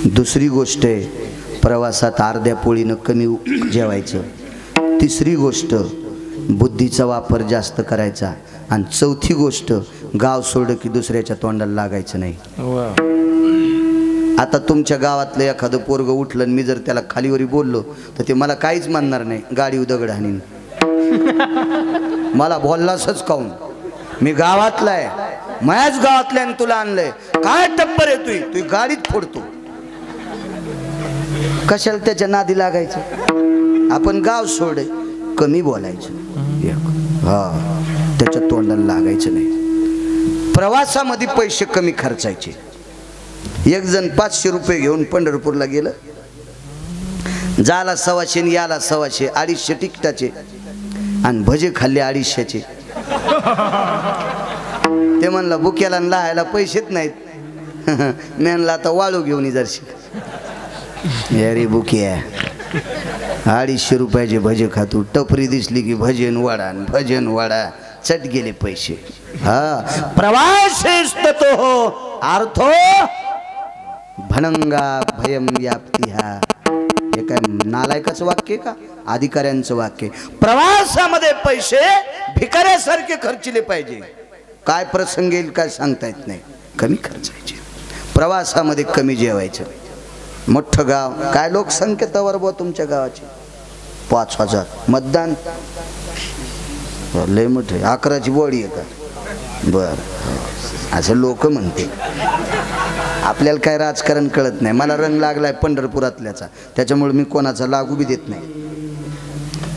दुसरी गोष्ट आहे प्रवासात अर्ध्या पोळीनं कमी जेवायचं. तिसरी गोष्ट बुद्धीचा वापर जास्त करायचा. आणि चौथी गोष्ट गाव सोडलं की दुसऱ्याच्या तोंडाला लागायचं नाही. आता तुमच्या गावातलं एखादं पोरग उठलं आणि मी जर त्याला खालीवरी बोललो तर ते मला काहीच मानणार नाही. गाडी दगड हाणीन. मला बोललासच काऊन? मी गावातला आहे, माझ्याच गावातल्या तुला आणलंय. काय टप्पर आहे तुझी गाडीत फोडतो. कशाला त्याच्या नादी लागायचं? आपण गाव सोड, कमी बोलायचं. हा, त्याच्या तोंडाला लागायचं नाही. प्रवासामध्ये पैसे कमी खर्चायचे. एक जण 500 रुपये घेऊन पंढरपूरला गेलं. जाला 125 आणि याला 125, 250 तिकिटाचे आणि भजे खाल्ले 250चे. ते म्हणलं बुक्याला लाहायला पैसेच नाहीत. मी म्हणलं आता वाळू घेऊन जरशी. अरे बुक्या 250 रुपयाचे भजे खातो. टपरी दिसली की भजन वडा, भजन वडा, चट गेले पैसे. हा, प्रवास तो हो अर्थो भनंगा भयम व्याप्ती. हा हे काय नालायकाचं वाक्य का? अधिकाऱ्यांचं वाक्य. प्रवासामध्ये पैसे भिकाऱ्यासारखे खर्चले पाहिजे. काय प्रसंग येईल काय सांगता येत नाही. कमी खर्चायचे. प्रवासामध्ये कमी जेवायचं. मोठं गाव काय लोकसंख्येवर बो तुमच्या गावाची 5000. मतदान लय मोठे 11ची बॉडी आहे का? बर असं लोक म्हणते. आपल्याला काय राजकारण कळत नाही. मला रंग लागलाय पंढरपुरातल्याचा, त्याच्यामुळे मी कोणाचा लागू बी देत नाही.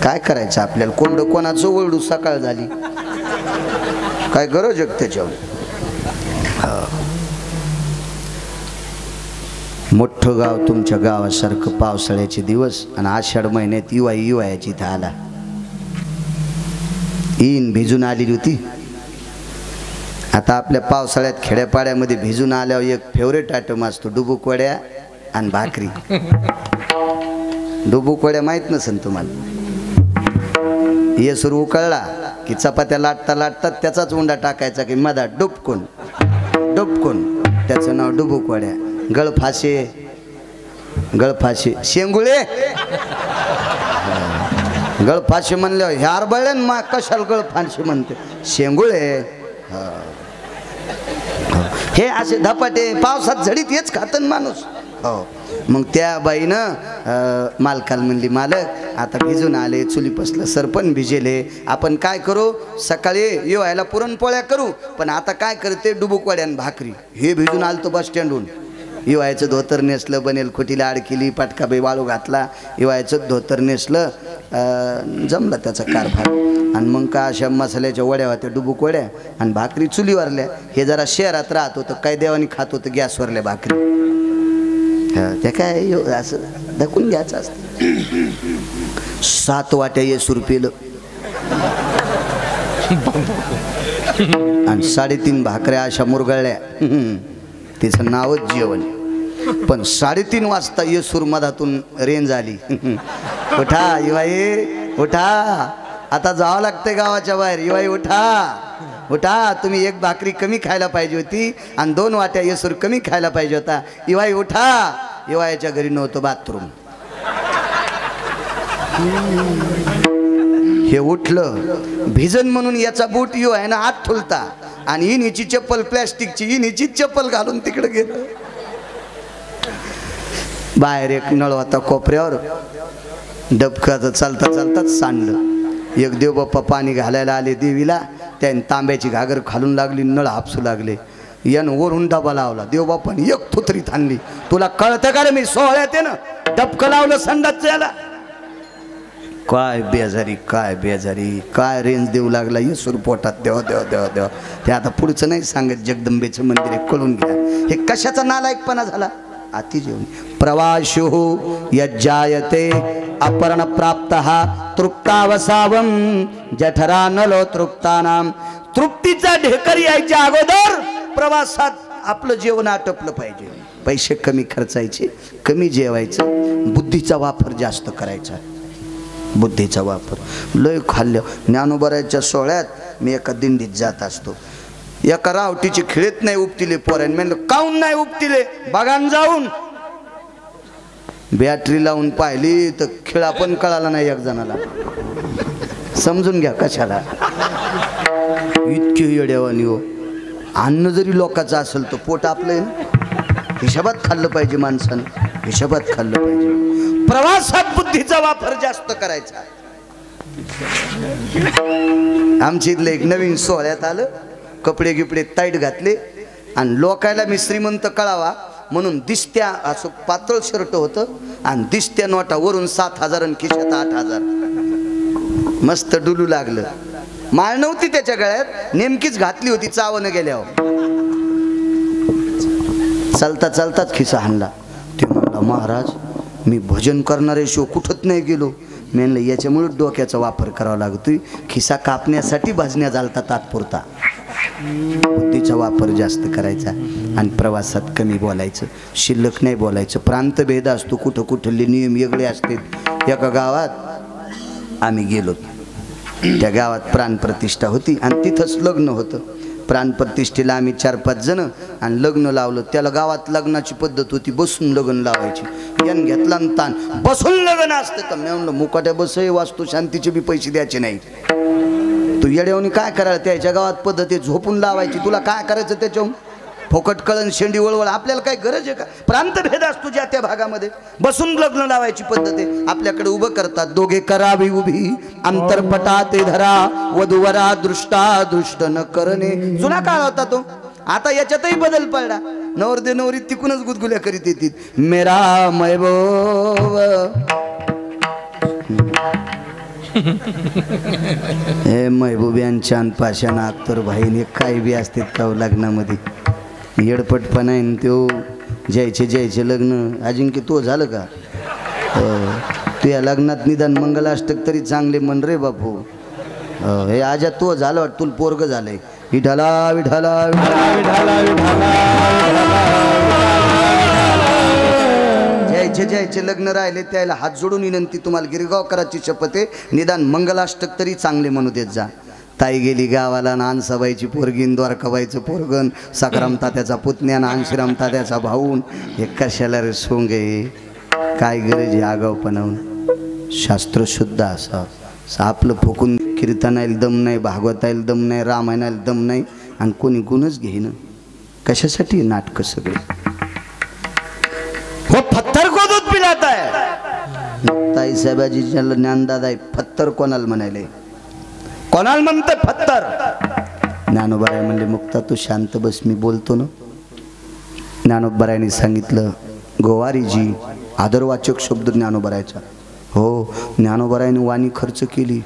काय करायचं आपल्याला? कोंड कोणाचं ओरडू सकाळ झाली काय गरज आहे त्याच्यावर? मोठं गाव तुमच्या गावासारखं पावसाळ्याचे दिवस आणि आषाढ महिन्यात युवायाची इथं आला. ईन भिजून आलेली होती. आता आपल्या पावसाळ्यात खेड्यापाड्यामध्ये भिजून आल्यावर एक फेवरेट आयटम असतो डुबुकवड्या आणि भाकरी. डुबुकवड्या माहीत नसेल तुम्हाला? येसूर उकळला की चपात्या लाटता लाटतात त्याचाच उंडा टाकायचा की मधा डुबकून डुबकून, त्याचं नाव डुबुकवड्या. गळफाशे गळफाशे शेंगुळे. गळफाशे म्हणल्यावर ह्यार बळेन मा कशाला गळफाशे म्हणते? शेंगुळे. हे असे धपाटे पावसात झडीत हेच खातन माणूस. हो, मग त्या बाईनं मालकाला म्हणली मालक आता भिजून आले, चुली पसलं सरपण भिजेले, आपण काय करू? सकाळी येवायला पुरणपोळ्या करू, पण आता काय करते डुबुकवाड्यान भाकरी. हे भिजून आलतो बस स्टँडहून. येवायचं धोतर नेसलं, बनेल खोटीला आड केली, पटका बे वाळू घातला, येवायचं धोतर नेसलं, जमला त्याचा कारभार. आणि मग का अशा मसाल्याच्या वड्या होत्या, डुबूक वड्या, आणि भाकरी चुलीवरल्या. हे जरा शहरात राहत होतं, काय देवानी खात होतं गॅसवरल्या भाकरी. त्या काय असं धकून घ्यायचं असतं. 7 वाट्या येसूर पेलं आणि 3.5 भाकऱ्या अशा मुरगळल्या. तिचं नावच जेवण. पण 3:30 वाजता येसूर मधातून रेंज आली. उठा इवाई उठा, आता जावं लागतंय गावाच्या बाहेर. इवाई उठा उठा, तुम्ही 1 भाकरी कमी खायला पाहिजे होती आणि 2 वाट्या येसूर कमी खायला पाहिजे होता. इवाई उठा. इवायच्या घरी नव्हतं बाथरूम. हे उठलं भिजन म्हणून याचा बूट यो आहे ना आत ठुलता, आणि हिची चप्पल प्लॅस्टिकची, हिची चप्पल घालून तिकडे गेलं. बाहेर एक नळ होता कोपऱ्यावर, डबकाचं चालता चालताच सांडलं. एक देव बाप्पा पाणी घालायला आले देवीला, त्याने तांब्याची घागर खालून लागली, नळ हापसू लागले. यानं वरून डबा लावला. देवबाप्पाने 1 थुतरीत आणली. तुला कळतं का रे, मी 16 ते ना डबकं लावलं संडासचं याला. काय बेजारी, काय बेजारी, काय रेंज देऊ लागला येसूर पोटात. देवा देवा देवा देवा. ते आता पुढचं नाही सांगत, जगदंबेचं मंदिर आहे, कळून घ्या. हे कशाचा नालायकपणा झाला. अति जेवण. प्रवाशो यज्जायते अपर्ण प्राप्त तृप्तावसावम जठरा नलो तृप्तानाम. तृप्तीचा ढेकर यायच्या अगोदर प्रवासात आपलं जेवण आटपलं पाहिजे. पैसे कमी खर्चायचे, कमी जेवायचं, बुद्धीचा वापर जास्त करायचा. बुद्धीचा वापर. लय खाल्लं. ज्ञानोबराच्या सोहळ्यात मी एका दिंडीत जात असतो. एका रावटीची खिळीत नाही उपटिले पोरांनी. म्हणलं काऊन नाही उपटिले, बघान जाऊन. बॅटरी लावून पाहिली तर खिळा पण कळाला नाही एक जणाला. समजून घ्या कशाला इतके येड्यावानी हो. अन्न जरी लोकांचं असेल तर पोट आपलं हिशोबात खाल्लं पाहिजे. माणसानं हिशोबात खाल्लं पाहिजे. प्रवासात बुद्धीचा वापर जास्त करायचा. आमच्या इथलं एक नवीन सोहळ्यात आलं, कपडे गिपडे टाईट घातले आणि लोकायला मी श्रीमंत कळावा म्हणून दिसत्या असं पातळ शर्ट होतं आणि दिसत्या नोटा वरून 7,000 आणि खिशात 8,000. मस्त डुलू लागलं. माळ नव्हती त्याच्या गळ्यात, नेमकीच घातली होती चावणं गेल्यावर. चालता चालताच खिसा हाणला. ते म्हणला महाराज मी भजन करणारे शो कुठत नाही गेलो. मी म्हणलं याच्यामुळे डोक्याचा वापर करावा लागतोय. खिसा कापण्यासाठी भाजण्या चालता तात्पुरता. बुद्धीचा वापर जास्त करायचा आणि प्रवासात कमी बोलायचं, शिल्लक नाही बोलायचं. प्रांतभेद असतो, कुठं कुठले नियम वेगळे असतात. एका गावात आम्ही गेलो. त्या गावात प्राणप्रतिष्ठा होती आणि तिथंच लग्न होतं. प्राणप्रतिष्ठेला आम्ही 4-5 जण आणि लग्न लावलं. त्याला गावात लग्नाची पद्धत होती, बसून लग्न लावायची. यान घेतला ताण, बसून लग्न असतं का. मी म्हणलं मुकाट्या बसही वास्तू शांतीचे बी पैसे द्यायचे नाही. तू येड्यावनी काय करायला, त्याच्या गावात पद्धती झोपून लावायची. तुला काय करायचं त्याच्याहून, फोकट कळण शेंडी वळवळ. आपल्याला काय गरज आहे का. प्रांतभेद असतो ज्या त्या भागामध्ये. बसून लग्न लावायची पद्धत आहे. आपल्याकडे उभं करतात. दोघे करावी उभी अंतरपटा ते धरा वधूवरा दृष्टा दृष्ट न करणे. जुना काळ होता तो. आता याच्यातही बदल पडला. नवरदेव नवरी तिकूनच गुदगुल्या करीत येतात. मेरा महबूब हे महबूब्यांच्या पाशान अख्तर भाईने काय बी असतात का लग्नामध्ये. येडपटपणा आहे तो. जयचे लग्न. अजिंक्य तो झालं का तू या लग्नात निदान मंगलाष्टक तरी चांगले म्हण रे बापू. हे आजा तो झालं वाटतं, तुला पोरग झालंय. विठाला विठाला जयचे लग्न राहिले त्याला हात जोडून विनंती, तुम्हाला गिरगावकराची शपथ आहे, निदान मंगलाष्टक तरी चांगले म्हणू देत जा. ताई गेली गावाला, नानसबाईची पोरगीन, द्वारकाबाईचं पोरगण, सकराम तात्याचा पुतण्या, नानश्रीराम तात्याचा भाऊन. हे कशाला रे सोंगे, काय गरज आहे आगावपणाहून. शास्त्र शुद्ध असा. आपलं फुकून कीर्तनाला दम नाही, भागवताला दम नाही, रामायणाला दम नाही आणि कोणी गुणच घेईन. कशासाठी नाटक सगळे. वो पत्थर को दूध पिलाता है. ताई साहेबाजीच्या ज्ञानदादा आहे. पत्थर कोणाला म्हणाले, कोणाला म्हणते पत्थर. ज्ञानोबाराय म्हणले मुक्ता तू शांत बस, मी बोलतो ना. ज्ञानोबारायने सांगितलं गोवारीजी, आदरवाचक शब्द ज्ञानोबारायचा. हो, ज्ञानोबरायने वाणी खर्च केली.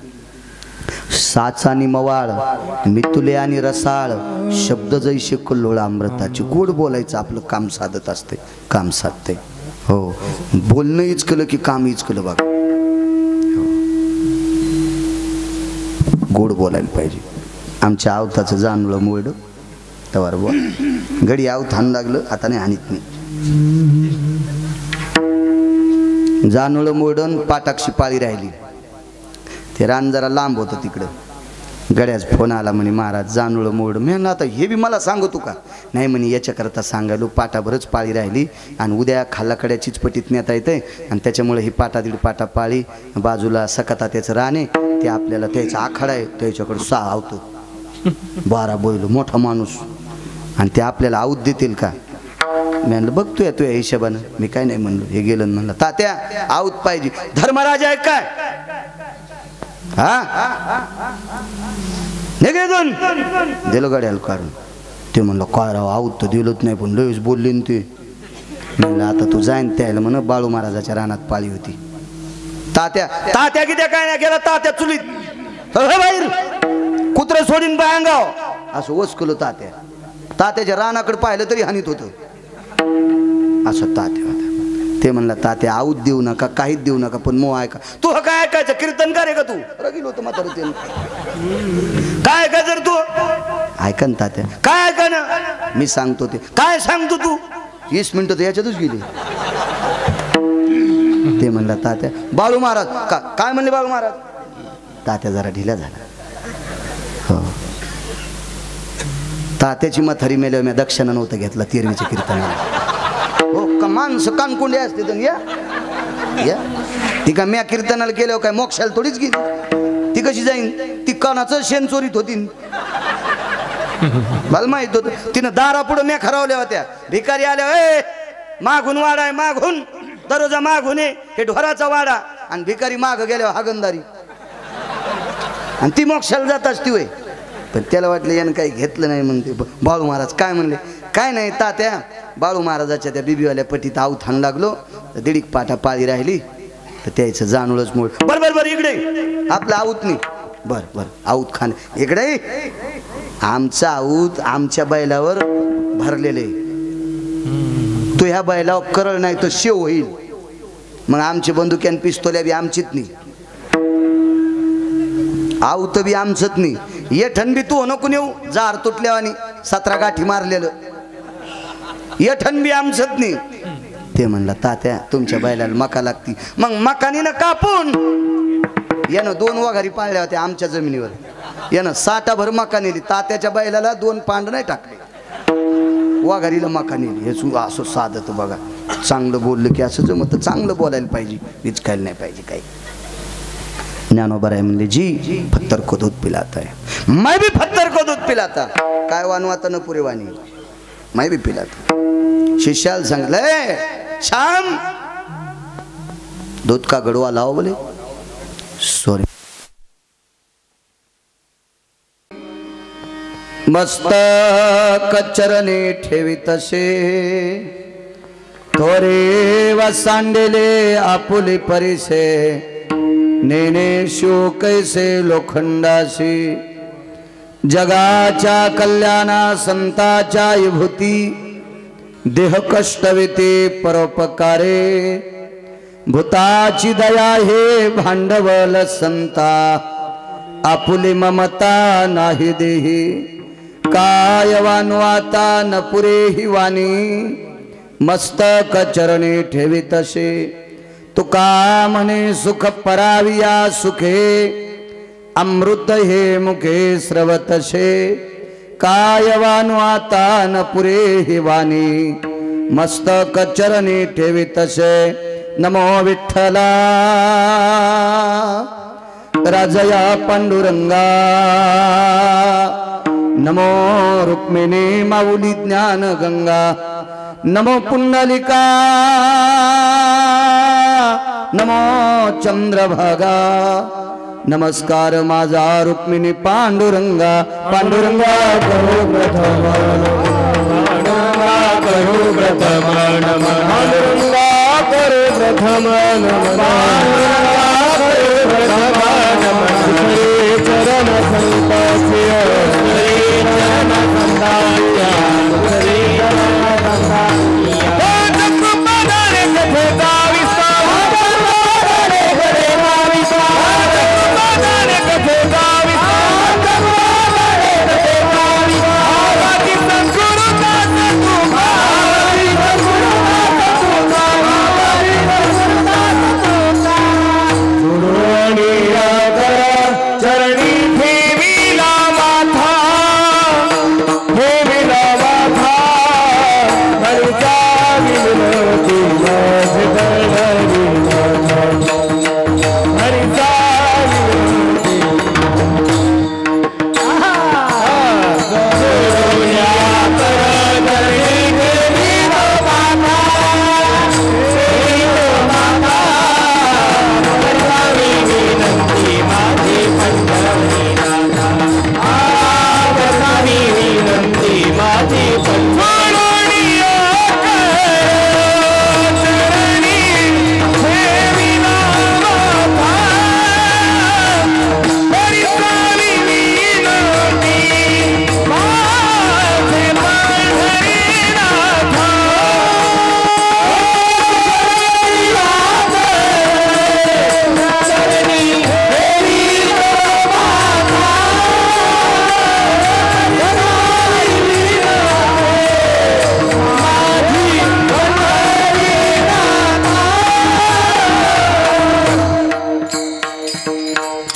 साच आणि मवाळ, मितुले आणि रसाळ, शब्द जैसे कल्लोळ अमृताची. गोड बोलायचं आपलं काम साधत असते, काम साधते. हो, बोलणं इचकलं की काम इचकलं बघा. गोड बोलायला पाहिजे. आमच्या आवताचं जाणलं मोड तवार बोल गडी आवत हान लागलं, आता नाही हानीत नाही. जानोळ मोडन पाटाक्षी पाळी राहिली. ते रान जरा लांब होतं तिकडं. गड्याच फोन आला म्हणे महाराज जानोळ मोड. मी म्हणलं आता हे बी मला सांगतो का? नाही म्हणे याच्याकरता सांगायलो, पाटाभरच पाळी राहिली आणि उद्या खाल्लाकड्या चिचपटीत नेता येते आणि त्याच्यामुळे ही पाटा दीड पाटा पाळी, बाजूला सकता त्याचं रान आहे, ते आपल्याला त्याचा आखाडा आहे, त्याच्याकडं 6 आवतं 12 बैल, मोठा माणूस, आणि ते आपल्याला आऊत देतील का? मी म्हणलं बघतोय तुझ्या हिशोबानं. मी काय नाही म्हणलो. हे गेलं म्हणलं तात्या आऊत पाहिजे. धर्मराजा आहे काय? हा दिलं गाड्याला काढून. ते म्हणलं काय राव आऊत तर दिलंच नाही, पण लयच बोलले ना ते. म्हणलं आता तू जाईन त्याला म्हण बाळू महाराजाच्या रानात पाळी होती. तात्या तात्या किती काय नाही गेला. तात्या चुलीत बाहेर कुत्रे सोडीन बायांगाव असं वसकलं. तात्याच्या रानाकडे पाहिलं तरी हानीत होतं असं तात्या होता. ते म्हणला तात्या आऊत देऊ नका, काहीच देऊ नका, पण मो ऐका. तू काय ऐकायचं? कीर्तनकार आहे का तू? रगील होतं म्हातारं ते. काय ऐकायचं तू? ऐका ना तात्या. काय ऐका ना? मी सांगतो ते. काय सांगतो तू? 20 मिनिटं तर याच्यातच गेली. ते म्हणला तात्या बाळू महाराज काय म्हणले बाळू महाराज? तात्या जरा ढिला झाला. हो, तात्याची म्हातारी मेल्यावर मी दक्षिणा नव्हतं घेतला तेरवीच्या कीर्तनाला. हो का माणसं कानकुंडे असते तर या ती का म्या कीर्तनाला केल्यावर काय मोक्षाला थोडीच गेली. ती कशी जाईन? ती कानाचं शेण चोरीत होती. मला माहित होत. तिनं दारा पुढे म्या खरावल्या होत्या. भिकारी आल्या, ए मागून वाडा आहे, मागून दररोजा मागून ये, हे ढोराचा वाडा. आणि भिकारी माग गेल्यावर हागंदारी, आणि ती मोक्षाला जात असती होय. पण त्याला वाटलं यानं काही घेतलं नाही. म्हणते बाळू महाराज काय म्हणले? काय नाही तात्या, बाळू महाराजाच्या त्या बिबीवाल्या पटीत आऊत हाण लागलो, दीड पाटा पाळी राहिली, तर त्याचं जानूळच मूळ. बरं इकडे आपलं आऊत नाही. बरं आऊत खान इकडे. आमचं आऊत आमच्या बैलावर भरलेले. तो ह्या बैलावर करळ नाही तो शेव होईल. मग आमचे बंदुक्यान पिस्तोल्या बी आमचीच नाही, आऊत बी आमचंच नाही. ये ठणबी तू नको नेऊ, जार तुटल्यावानी 17 गाठी मारलेलं. ये ठणबी आमचंच नाही. ते म्हणला तात्या तुमच्या बैलाला मका लागती. मग मकानी ना कापून यानं 2 वाघारी पाळल्या होत्या आमच्या जमिनीवर. यानं 60 भर मका नेली. तात्याच्या बैलाला 2 पांड नाही टाकले, वाघारीला मका नेली. हे असं साधत बघा. चांगलं बोललं की असं जमत. चांगलं बोलायला पाहिजे, विचकायला नाही पाहिजे काही. ज्ञानोबराय म्हणले जी पत्थर को दूध पिलाता है, मैं भी पत्थर को दूध पिलाता. काय वानवाता न पुरे वाणी, मैं भी पिलाता. शिष्याला सांगितलंय श्याम दूध का गडवा लाओ. बोले सॉरी. मस्तक चरणे ठेवी तसे, थोरे वसांडेले आपुले परिसे. नेने शो कैसे लोखंडाशी, जगाच्या कल्याणा संताच्या विभूती. देह कष्टविते परोपकारे, भूताची दया हे भांडवल संता. आपुली ममता नाही देही, काय वानवाता न पुरे ही वाणी. मस्तक चरणी ठेवी तसे, तुका म्हणे सुख पराविया सुखे. अमृत हे मुखे स्रवतसे, काय वानवाता न पुरे ही वाणी. मस्तक चरणी ठेवी तसे. नमो विठ्ठला राजया पांडुरंगा. नमो रुक्मिणी माऊली ज्ञान गंगा. नमो पुंडलिका, नमो चंद्रभागा. नमस्कार माझा रुक्मिणी पांडुरंगा. पांडुरंगा करो प्रथम, पांडुरंगा करो प्रथम नमः. पांडुरंगा करो प्रथम नमन चरण संताच्या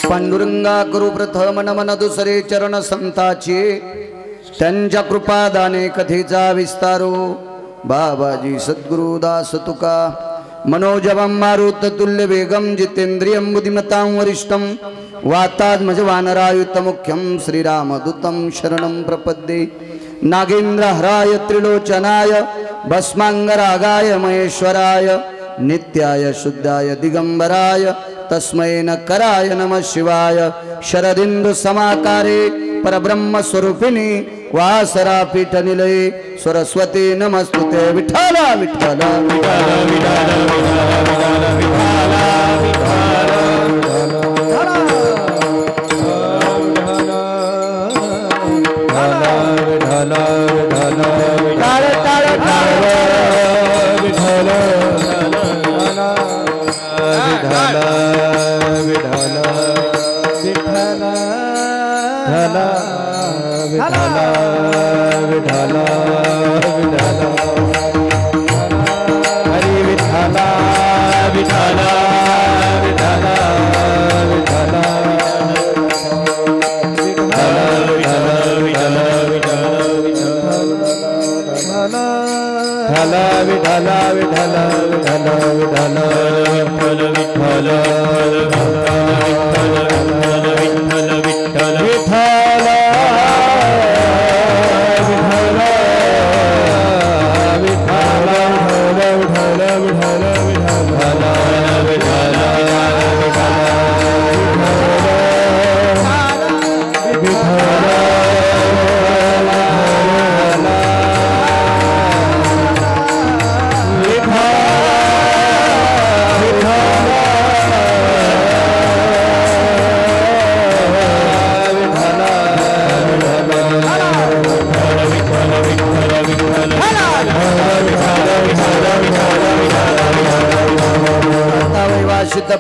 पांडुरंगा करू प्रथम नमन दुसरे चरण संताचे त्यांच्या कृपादाने कथेचा विस्तारो बाबाजी सद्गुरु दास तुका मनोजवं मारुत तुल्य वेगम जितेंद्रियं बुद्धिमतां वरिष्ठं वातात्मज वानरायुत मुख्यं श्रीरामदूतं शरणं प्रपद्ये नागेंद्र हराय त्रिलोचनाय भस्मांगरागाय महेश्वराय नित्याय शुद्धाय दिगंबराय तस्मै नकराय नमः शिवाय शरदिंदु समाकारे परब्रह्म स्वरूपिणी वासरा पीठ निलये सरस्वती नमस्तुते विठ्ठला विठ्ठला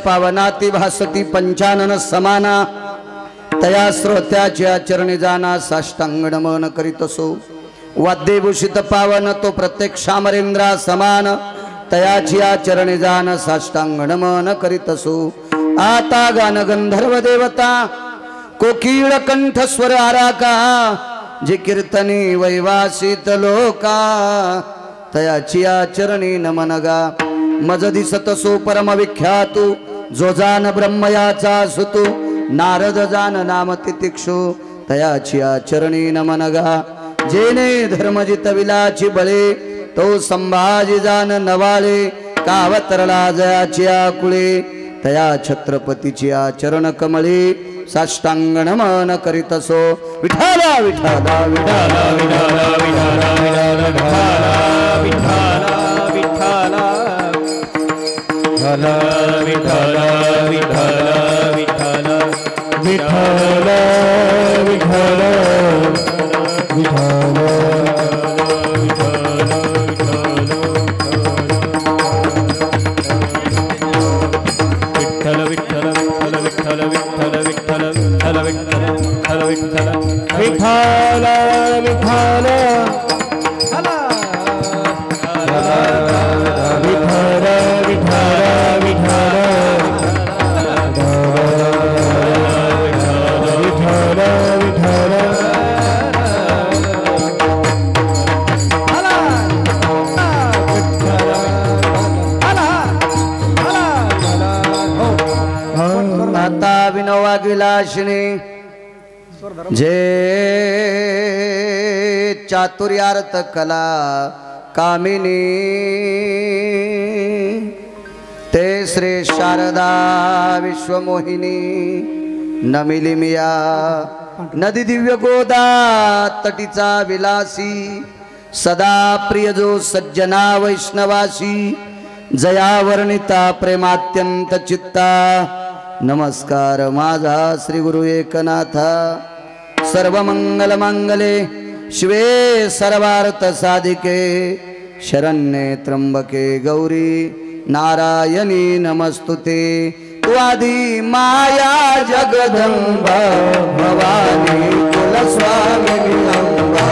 पावनाति भासती पंचानन समाना तया श्रोत्याच्या चरणी जाना साष्टांग नमन करीतसो वाद्यभूषित पावन तो प्रत्येक शामरेंद्रा समान तयाची चरणी जान साष्टांग नमन करीतसो आता गान गंधर्व देवता कोकिळ कंठ स्वर आराका जे कीर्तनी वैवासित लोका तयाची चरणी नमन गा मज दिसत सो परम विख्यातु जो जान ब्रह्मयाचा सुतु नारद जान नाम तितिक्षु तयाची चरणी नमन गा जेने धर्मजित विलाची बळे तो संभाजी जान नवाळे कावतरला जयाची कुळे तया छत्रपतीची चरण कमळे साष्टांग नमन करीतसो विठाला विठाला विठाला विठाला विठाला विठाला विठाला विठाला विठ्ठल विठ्ठल विठ्ठल विठ्ठल विठ्ठल विठ्ठल विठ्ठल विलासिनी जे चातुर्यार्थ कला कामिनी ते श्री शारदा विश्वमोहिनी नमिलिमिया नदी दिव्य गोदा तटीचा विलासी सदा प्रिय जो सज्जना वैष्णवासी जया वर्णिता प्रेमात्यंत चित्ता नमस्कार माझा श्री गुरु एकनाथा सर्व मंगल मांगले शिवे सर्वार्थ साधिके शरण्ये त्र्यंबके गौरी नारायणी नमस्तुते तू आदि माया जगदंबा भवानी कुलस्वामिनी अंबा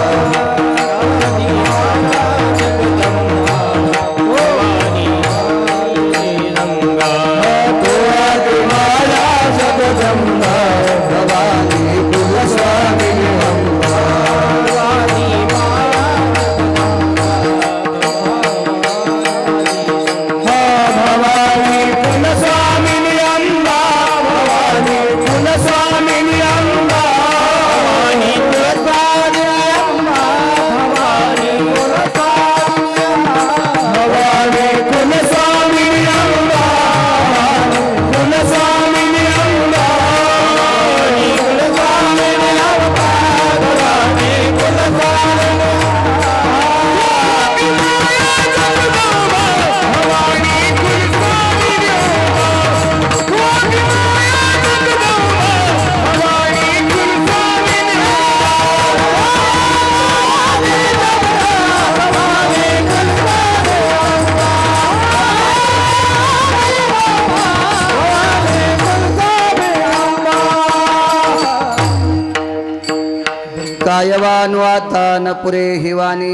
कायवानुवाता न पुरे हिवानी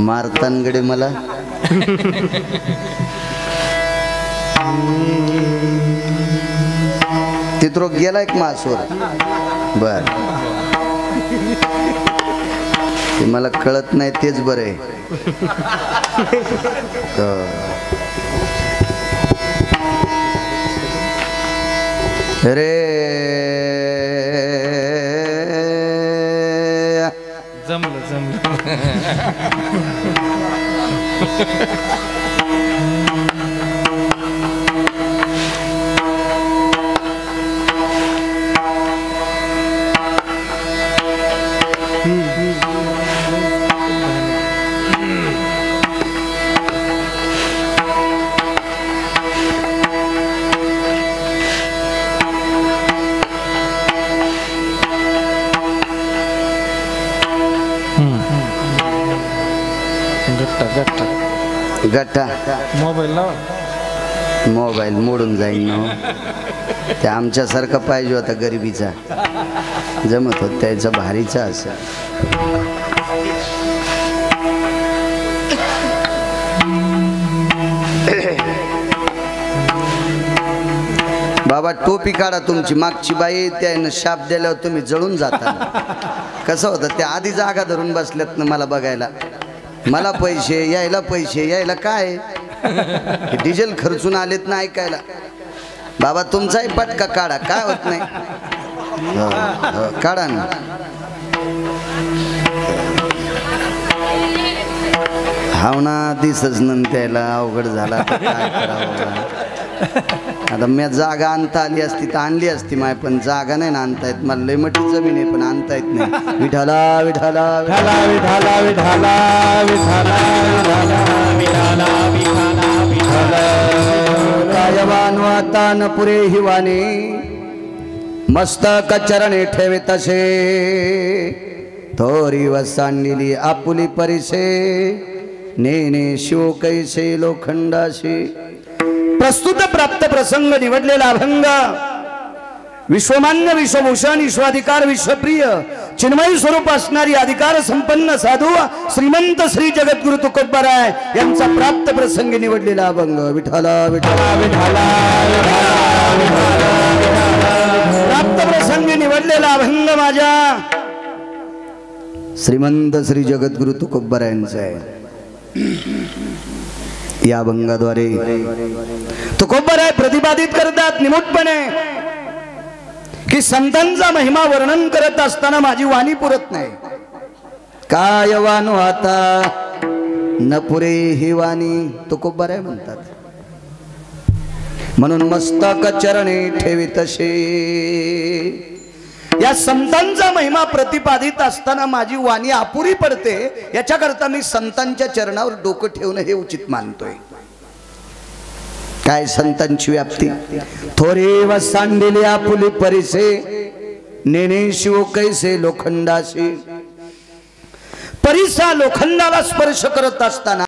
मारतानगडे मला तिथं गेला एक मासवर बर ते मला कळत नाही तेच बरं आहे रे जमलं जमलं गट्टा मोबाईल मोडून जाईल ना ते आमच्यासारखा पाहिजे होता गरिबीचा जमत होत त्याचा भारीचा असं बाबा टोपी काढा तुमची मागची बाई त्यानं शाप दिल्यावर तुम्ही जळून जाता कसं होतं त्या आधी जागा धरून बसल्यात ना मला बघायला मला पैसे यायला काय डिझेल खर्चून आलेत ना ऐकायला बाबा तुमचाही पटका काढा काय होत नाही काढा ना हाव ना दिसच न त्याला अवघड झाला काय करावं आता मी जागा आणता आली असती तर आणली असती माय, पण जागा नाही ना आणता येत मला, लय मोठी जमीन आहे पण आणता येत नाही. विठाला विठाला विठाला विठाला विठाला विठाला विठाला विठाला विठाला कायवान वाता न पुरे हिवाने मस्तक चरणे ठेवे तसे थोरी वसांडिली आपुली परिसे नेने शिव कैसे लोखंडाशी. प्रस्तुत प्राप्त प्रसंग निवडलेला अभंग विश्वमान्य विश्वभूषण विश्वाधिकार विश्वप्रिय चिन्मयी स्वरूप असणारी अधिकार संपन्न साधू श्रीमंत श्री जगद्गुरु तुकोबाराय यांचा प्राप्त प्रसंगी निवडलेला अभंग. विठाला विठाला विठाला प्राप्त प्रसंगी निवडलेला अभंग माझ्या श्रीमंत श्री जगद्गुरु तुकोबारायांचा आहे. या अभंगाद्वारे तुकोबाराय प्रतिपादित करतात निमूटपणे की संतांचा महिमा वर्णन करत असताना माझी वाणी पुरत नाही. काय वानो आता न पुरे ही वाणी तुकोबाराय म्हणतात. म्हणून मस्तक चरणे ठेवी तसे या संतांचा महिमा प्रतिपादित असताना माझी वाणी अपुरी पडते. याच्याकरता मी संतांच्या चरणावर डोकं ठेवणं हे उचित मानतोय. काय संतांची व्याप्ती थोरे व सांडिले आपुली परिसे नेने शिव कैसे लोखंडाशी. परिसा लोखंडाला स्पर्श करत असताना